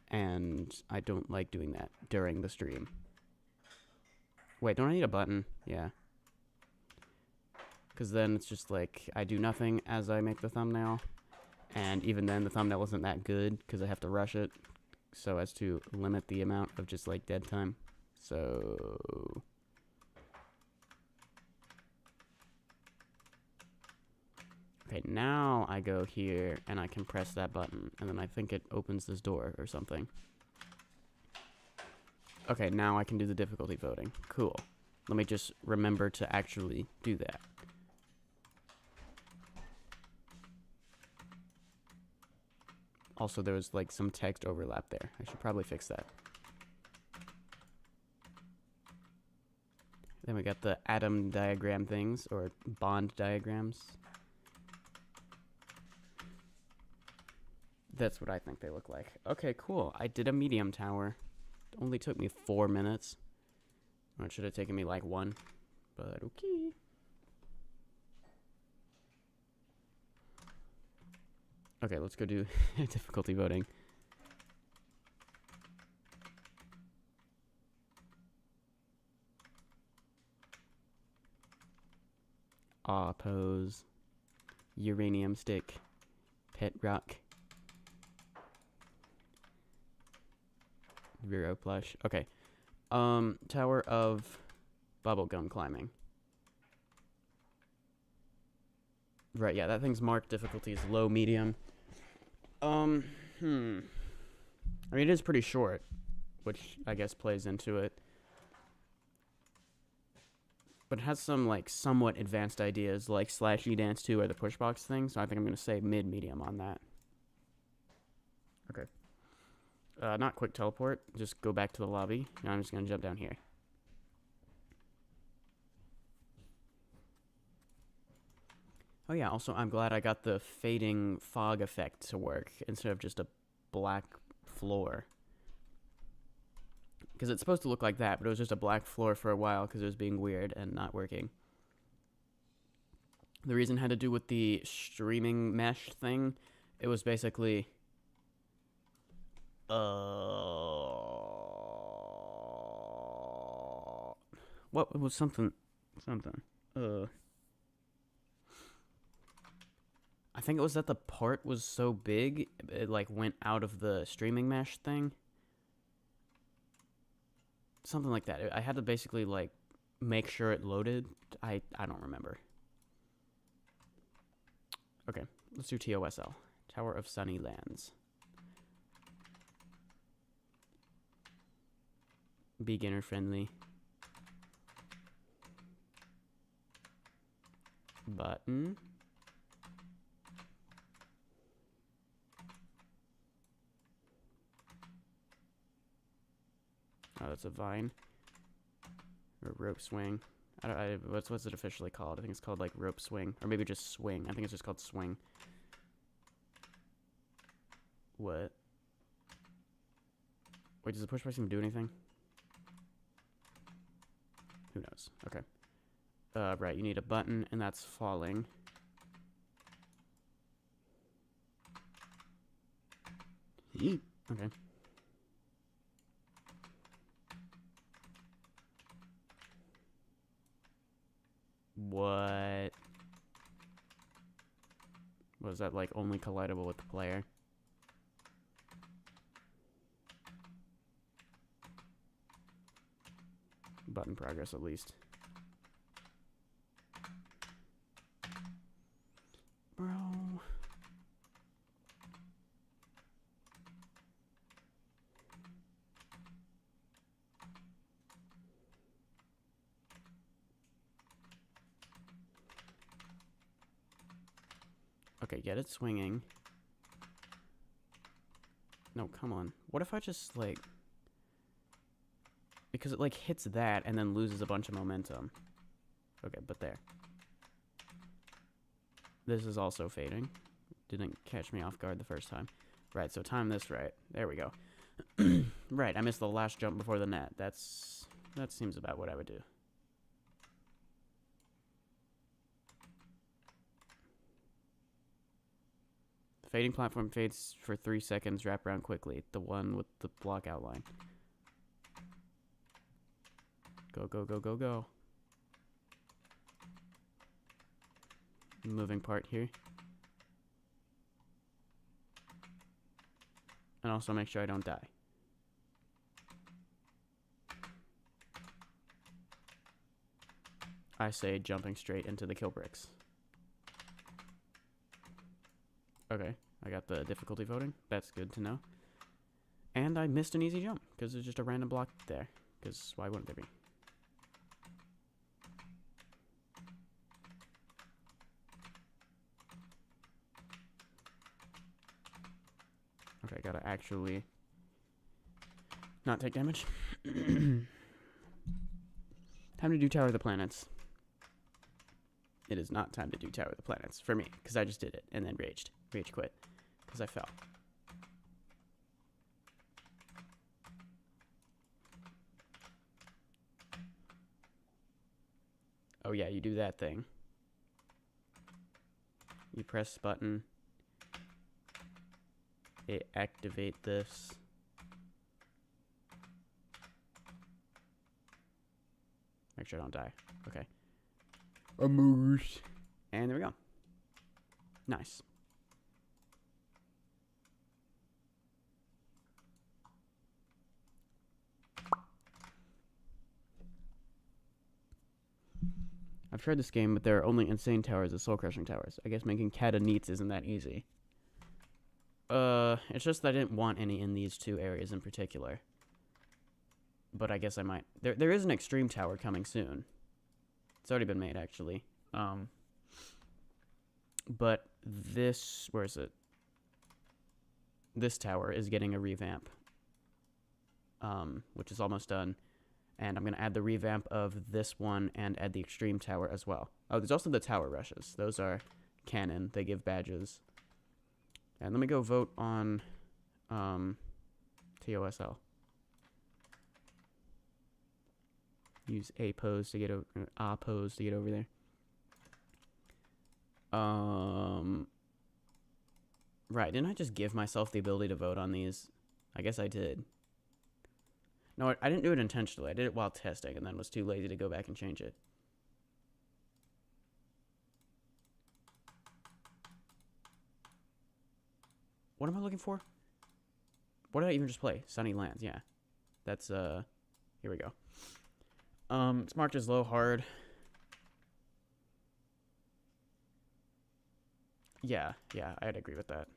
S1: and I don't like doing that during the stream. Wait, don't I need a button? Yeah. Because then it's just like, I do nothing as I make the thumbnail, and even then the thumbnail isn't that good, because I have to rush it, so as to limit the amount of just like dead time. So... Okay, now I go here, and I can press that button, and then I think it opens this door or something. Okay, now I can do the difficulty voting. Cool. Let me just remember to actually do that. Also, there was like some text overlap there. I should probably fix that. Then we got the atom diagram things, or bond diagrams. That's what I think they look like. Okay, cool. I did a medium tower. It only took me 4 minutes. Or it should have taken me like 1. But okay. Okay, let's go do difficulty voting. Aw pose. Uranium stick. Pet rock. Roro plush. Okay. Tower of bubblegum climbing. Right, yeah, that thing's marked difficulty is low, medium. I mean, it is pretty short, which I guess plays into it. But it has some, like, somewhat advanced ideas, like /E Dance 2 or the pushbox thing, so I think I'm going to say mid-medium on that. Okay. Not quick teleport, just go back to the lobby. Now I'm just going to jump down here. Oh yeah, also I'm glad I got the fading fog effect to work instead of just a black floor. Because it's supposed to look like that, but it was just a black floor for a while because it was being weird and not working. The reason had to do with the streaming mesh thing. It was basically... What? It was something... I think it was that the part was so big, it, like, went out of the streaming mesh thing. Something like that. I had to basically, like, make sure it loaded. I don't remember. Okay, let's do TOSL. Tower of Sunny Lands. Beginner friendly. Button. Oh, that's a vine. Or rope swing. What's it officially called? I think it's called, like, rope swing. Or maybe just swing. I think it's just called swing. What? Wait, does the push press even do anything? Who knows? Okay. Right, you need a button, and that's falling. Okay. What? Was that, like, only collidable with the player? Button progress, at least. Bro. Okay, get it swinging. No, come on. What if I just, like... Because it, like, hits that and then loses a bunch of momentum. Okay, but there. This is also fading. Didn't catch me off guard the first time. Right, so time this right. There we go. Right, I missed the last jump before the net. That seems about what I would do. Fading platform fades for 3 seconds, wrap around quickly. The one with the block outline. Go, go, go, go, go. Moving part here. And also make sure I don't die. I say jumping straight into the kill bricks. Okay, I got the difficulty voting. That's good to know. And I missed an easy jump, because there's just a random block there. Because why wouldn't there be? Okay, gotta actually not take damage. Time to do Tower of the Planets. It is not time to do Tower of the Planets for me, because I just did it and then raged. Rage quit, because I fell. Oh yeah, you do that thing. You press button. It activate this. Make sure I don't die. Okay. And there we go. Nice. I've tried this game, but there are only insane towers as soul crushing towers. I guess making Kata Neats isn't that easy. It's just that I didn't want any in these two areas in particular. But I guess I might. There is an extreme tower coming soon. It's already been made, actually. But this, where is it? This tower is getting a revamp, which is almost done. And I'm going to add the revamp of this one and add the extreme tower as well. Oh, there's also the tower rushes. Those are canon. They give badges. And let me go vote on TOSL. Use A pose to get over, A pose to get over there. Right, didn't I just give myself the ability to vote on these? I guess I did. No, I didn't do it intentionally. I did it while testing and then was too lazy to go back and change it. What am I looking for? What did I even just play? Sunny Lands, yeah. That's, here we go. It's marked as low hard. Yeah, I'd agree with that.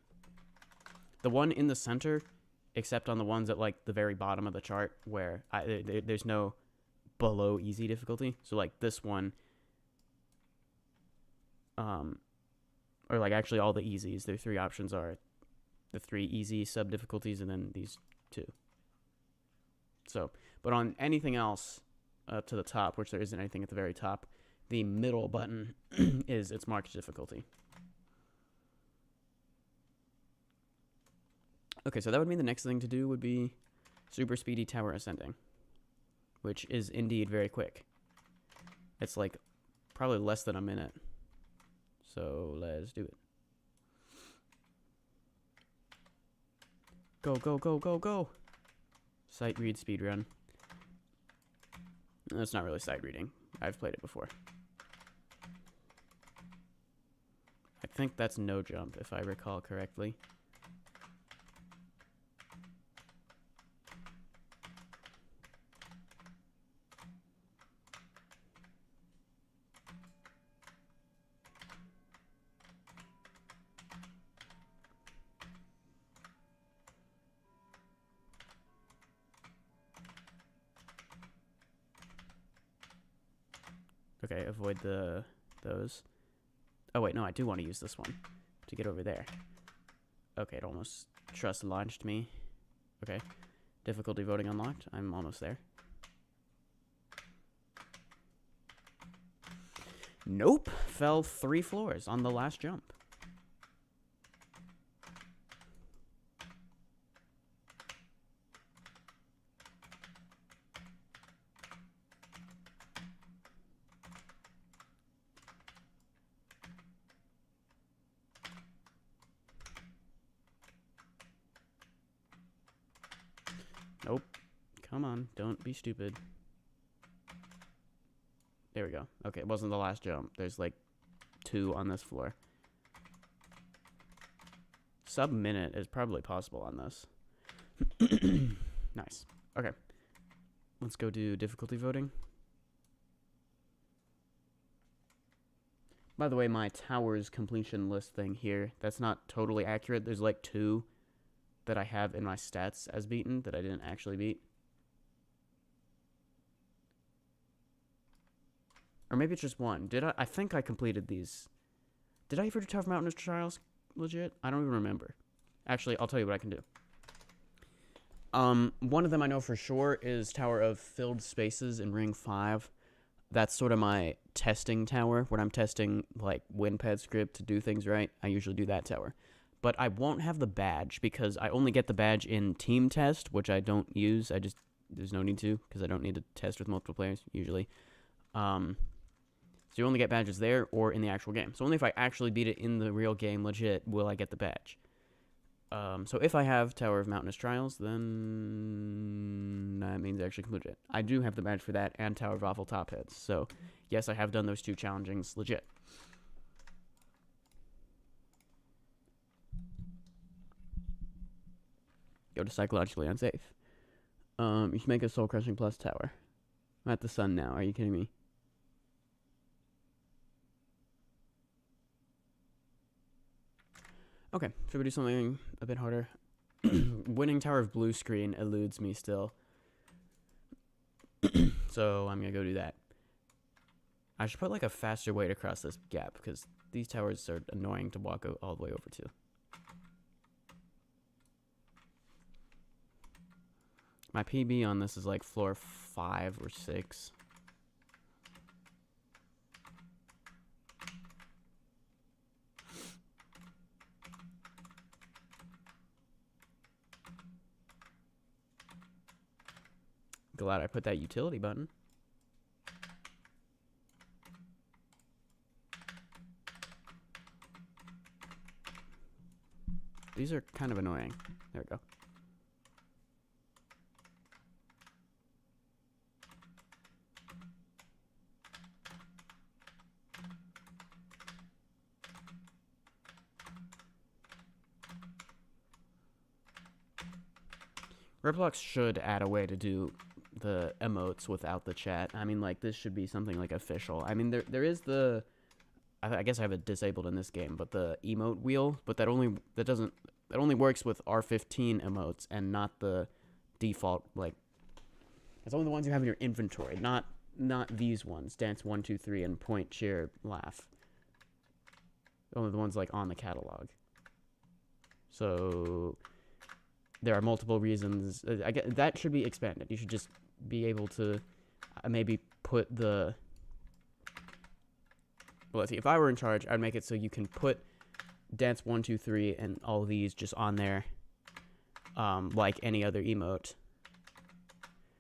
S1: The one in the center, except on the ones at, like, the very bottom of the chart, where there's no below easy difficulty. So, like, this one, or, like, actually all the easies. Their three options are the 3 easy sub-difficulties and then these 2. So, but on anything else up to the top, which there isn't anything at the very top, the middle button is its marked difficulty. Okay, so that would mean the next thing to do would be super speedy tower ascending, which is indeed very quick. It's like probably less than a minute. So let's do it. Go, go, go, go, go. Sight read speedrun. That's not really sight reading. I've played it before. I think that's no jump, if I recall correctly. Okay, avoid those. Oh wait, no, I do want to use this one to get over there. Okay, it almost trust launched me. Okay, difficulty voting unlocked. I'm almost there. Nope, fell 3 floors on the last jump. Nope. Come on, don't be stupid. There we go. Okay, it wasn't the last jump. There's like 2 on this floor. Sub-minute is probably possible on this. Nice. Okay. Let's go do difficulty voting. By the way, my towers completion list thing here, that's not totally accurate. There's like 2 that I have in my stats as beaten that I didn't actually beat. Or maybe it's just 1. Did I think I completed these. Did I ever do Tower of Mountainous Trials legit? I don't even remember. Actually, I'll tell you what I can do. One of them I know for sure is Tower of Filled Spaces in Ring 5. That's sort of my testing tower, when I'm testing, like, WinPad script to do things right. I usually do that tower. But I won't have the badge, because I only get the badge in Team Test, which I don't use. There's no need to, because I don't need to test with multiple players, usually. So you only get badges there or in the actual game. So only if I actually beat it in the real game legit will I get the badge. So if I have Tower of Mountainous Trials, then that means I actually completed it. I do have the badge for that and Tower of Awful Top Heads. So yes, I have done those 2 challengings legit. Go to Psychologically Unsafe. You should make a Soul Crushing Plus tower. I'm at the sun now. Are you kidding me? Okay, should we do something a bit harder? Winning Tower of Blue screen eludes me still. So I'm going to go do that. I should put like a faster way to cross this gap because these towers are annoying to walk all the way over to. My PB on this is like floor 5 or 6. Glad I put that utility button. These are kind of annoying. There we go. Roblox should add a way to do the emotes without the chat. I mean, like, this should be something like official. I mean, there is the, I guess I have it disabled in this game, but the emote wheel, but that only works with R15 emotes and not the default, like, it's only the ones you have in your inventory, not these ones, dance 1 2 3 and point, cheer, laugh. Only the ones like on the catalog. So there are multiple reasons. I get that should be expanded. You should just be able to maybe put the. Well, let's see. If I were in charge, I'd make it so you can put dance 1 2 3 and all of these just on there, like any other emote.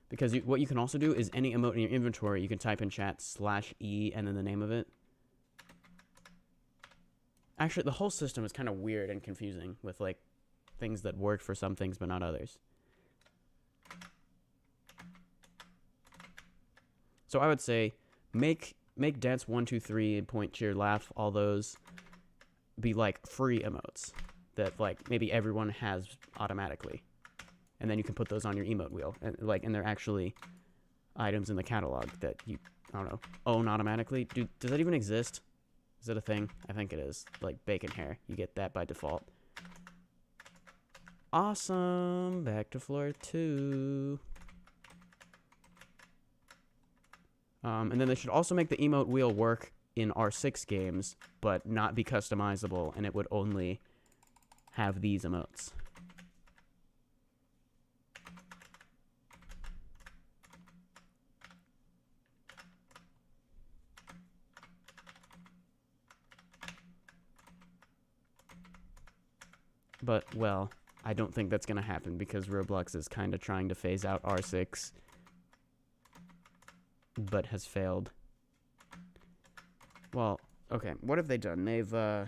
S1: Because what you can also do is any emote in your inventory, you can type in chat /E and then the name of it. Actually, the whole system is kind of weird and confusing with like things that work for some things but not others. So I would say make dance 1 2 3 point, cheer, laugh, all those be like free emotes that like maybe everyone has automatically. And then you can put those on your emote wheel, and they're actually items in the catalog that you, I don't know, own automatically. Does that even exist? Is that a thing? I think it is. Like bacon hair, you get that by default. Awesome. Back to floor 2. And then they should also make the emote wheel work in R6 games, but not be customizable, and it would only have these emotes. But, well, I don't think that's going to happen because Roblox is kind of trying to phase out R6, but has failed. Well, okay, what have they done? They've, I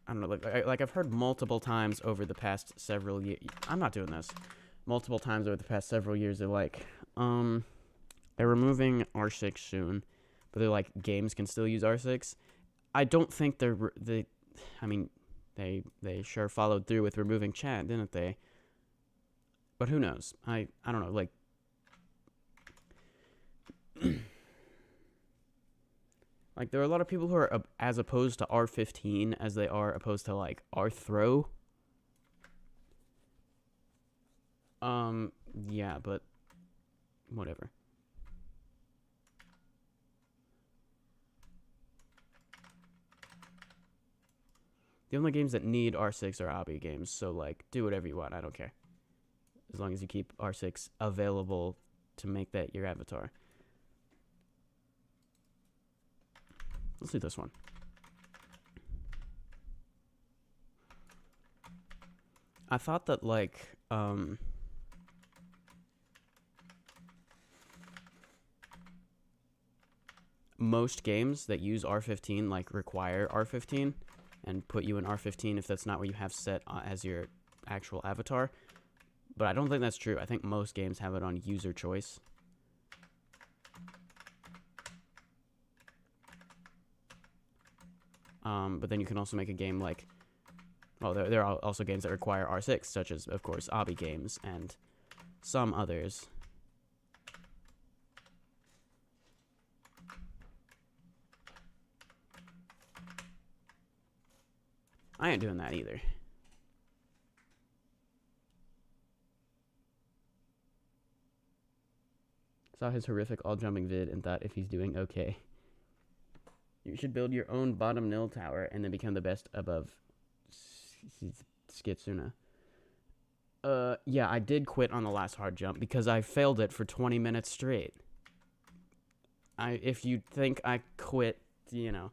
S1: don't know, like I've heard multiple times over the past several years. I'm not doing this. Multiple times over the past several years, they're like, they're removing R6 soon, but they're like, games can still use R6. I don't think they sure followed through with removing chat, didn't they? But who knows? I don't know, like, like there are a lot of people who are as opposed to R15 as they are opposed to like R-throw. Yeah, but whatever. The only games that need R6 are obby games, so like do whatever you want, I don't care. As long as you keep R6 available to make that your avatar. Let's do this one. I thought that like most games that use R15 like require R15 and put you in R15 if that's not what you have set as your actual avatar. But I don't think that's true. I think most games have it on user choice. But then you can also make a game like, well, there are also games that require R6, such as, of course, obby games and some others. I ain't doing that either. Saw his horrific all-jumping vid and thought if he's doing okay. You should build your own bottom nil tower and then become the best above Skitsuna. Yeah, I did quit on the last hard jump because I failed it for 20 minutes straight. If you think I quit, you know,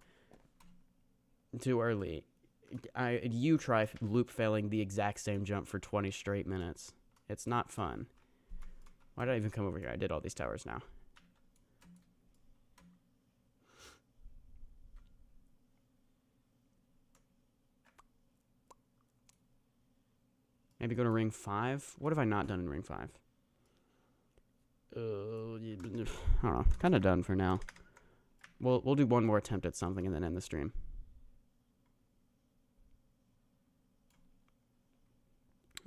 S1: too early, you try loop failing the exact same jump for 20 straight minutes. It's not fun. Why did I even come over here? I did all these towers now. Maybe go to ring 5? What have I not done in ring 5? I don't know. Kind of done for now. We'll do one more attempt at something and then end the stream.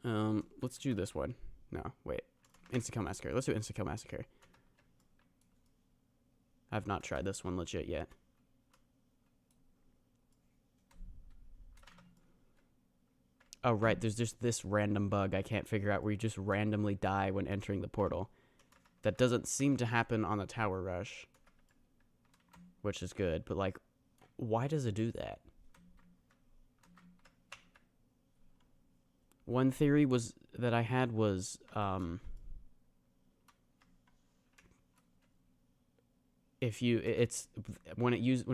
S1: Let's do this one. No, wait. Insta-kill massacre. Let's do insta-kill massacre. I've not tried this one legit yet. Oh, right. There's just this random bug I can't figure out where you just randomly die when entering the portal. That doesn't seem to happen on the tower rush, which is good. But, like, why does it do that? One theory that I had was, when it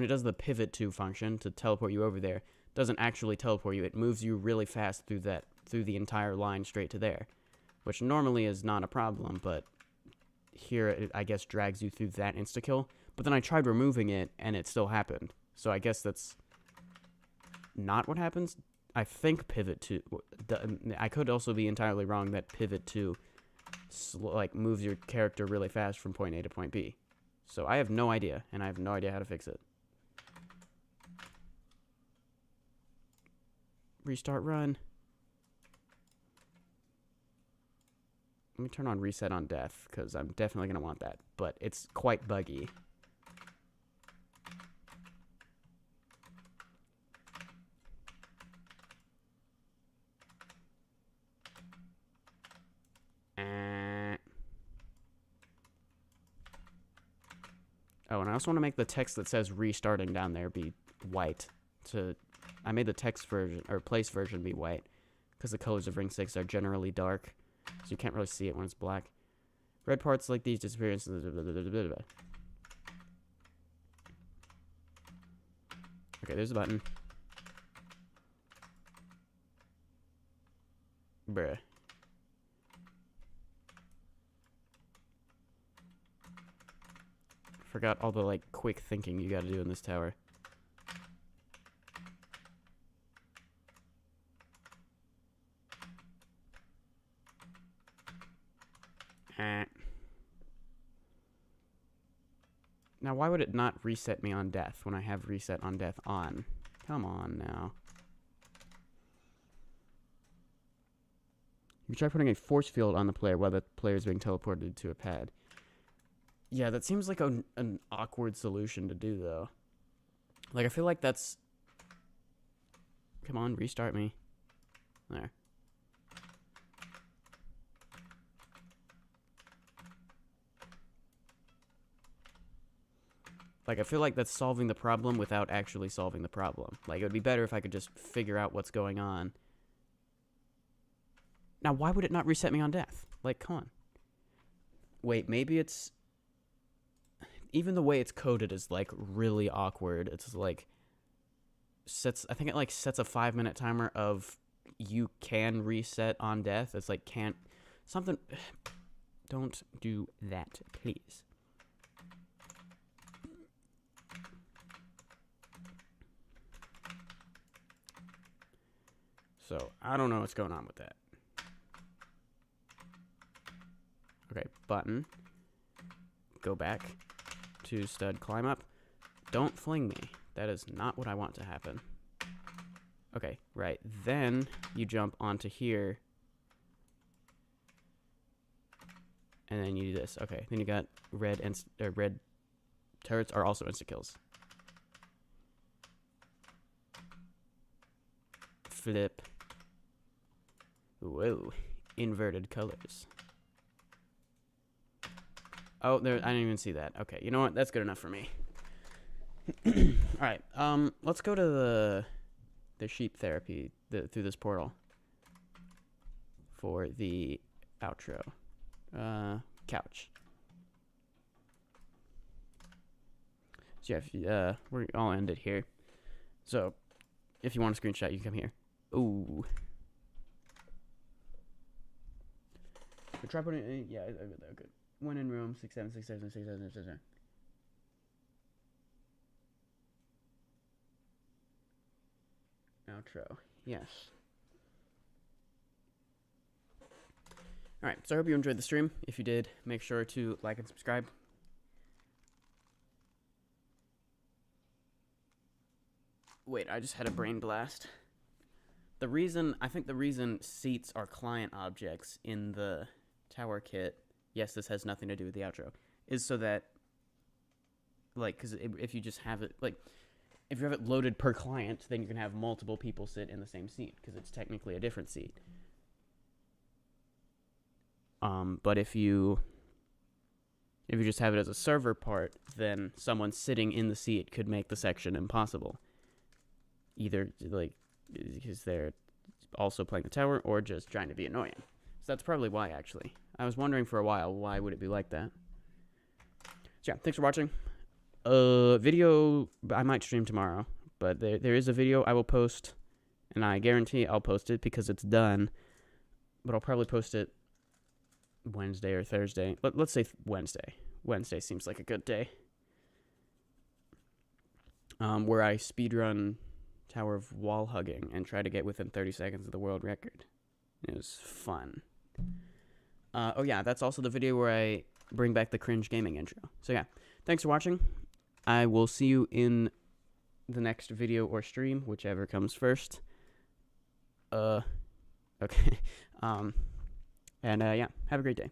S1: does the pivot to function to teleport you over there, doesn't actually teleport you. It moves you really fast through the entire line straight to there, which normally is not a problem, but here it, I guess, drags you through that insta-kill. But then I tried removing it, and it still happened. So I guess that's not what happens. I think pivot 2... I could also be entirely wrong that pivot 2 like moves your character really fast from point A to point B. So I have no idea, and I have no idea how to fix it. Restart run. Let me turn on reset on death, because I'm definitely going to want that. But it's quite buggy. Oh, and I also want to make the text that says restarting down there be white. I made the text version, or place version, be white, because the colors of Ring 6 are generally dark, so you can't really see it when it's black. Red parts like these disappear. Okay, there's a button. Bruh. Forgot all the, like, quick thinking you gotta do in this tower. Now, why would it not reset me on death when I have reset on death on? Come on now. You try putting a force field on the player while the player is being teleported to a pad. Yeah, that seems like an awkward solution to do, though. Like, I feel like that's... Come on, restart me. There. Like, I feel like that's solving the problem without actually solving the problem. Like, it would be better if I could just figure out what's going on. Now, why would it not reset me on death? Like, come on. Wait, maybe it's... Even the way it's coded is, like, really awkward. It's, like... I think it, like, sets a 5-minute timer of you can reset on death. It's, like, can't... Something... Don't do that, please. So, I don't know what's going on with that. Okay, button. Go back to stud climb up. Don't fling me. That is not what I want to happen. Okay, right. Then you jump onto here. And then you do this. Okay, then you got red red turrets are also insta-kills. Flip. Whoa. Inverted colors. Oh, there. I didn't even see that. Okay, you know what? That's good enough for me. All right. Let's go to the sheep therapy through this portal for the outro. Couch. So yeah, I'll end it here. So, if you want a screenshot, you can come here. Ooh. Try putting it. Yeah, okay. One in room 6767676. Outro. Yes. Alright, so I hope you enjoyed the stream. If you did, make sure to like and subscribe. Wait, I just had a brain blast. I think the reason seats are client objects in the tower kit, yes, this has nothing to do with the outro, is so that, like, because if you just have it, like, if you have it loaded per client, then you can have multiple people sit in the same seat, because it's technically a different seat. But if you just have it as a server part, then someone sitting in the seat could make the section impossible. Either, like, because they're also playing the tower, or just trying to be annoying. So that's probably why, actually. I was wondering for a while, why would it be like that? So yeah, thanks for watching. Video, I might stream tomorrow, but there is a video I will post, and I guarantee I'll post it because it's done, but I'll probably post it Wednesday or Thursday. Let's say Wednesday. Wednesday seems like a good day. Where I speedrun Tower of Wall Hugging and try to get within 30 seconds of the world record. It was fun. Oh yeah, that's also the video where I bring back the cringe gaming intro. So yeah, thanks for watching. I will see you in the next video or stream, whichever comes first. Okay. And yeah, have a great day.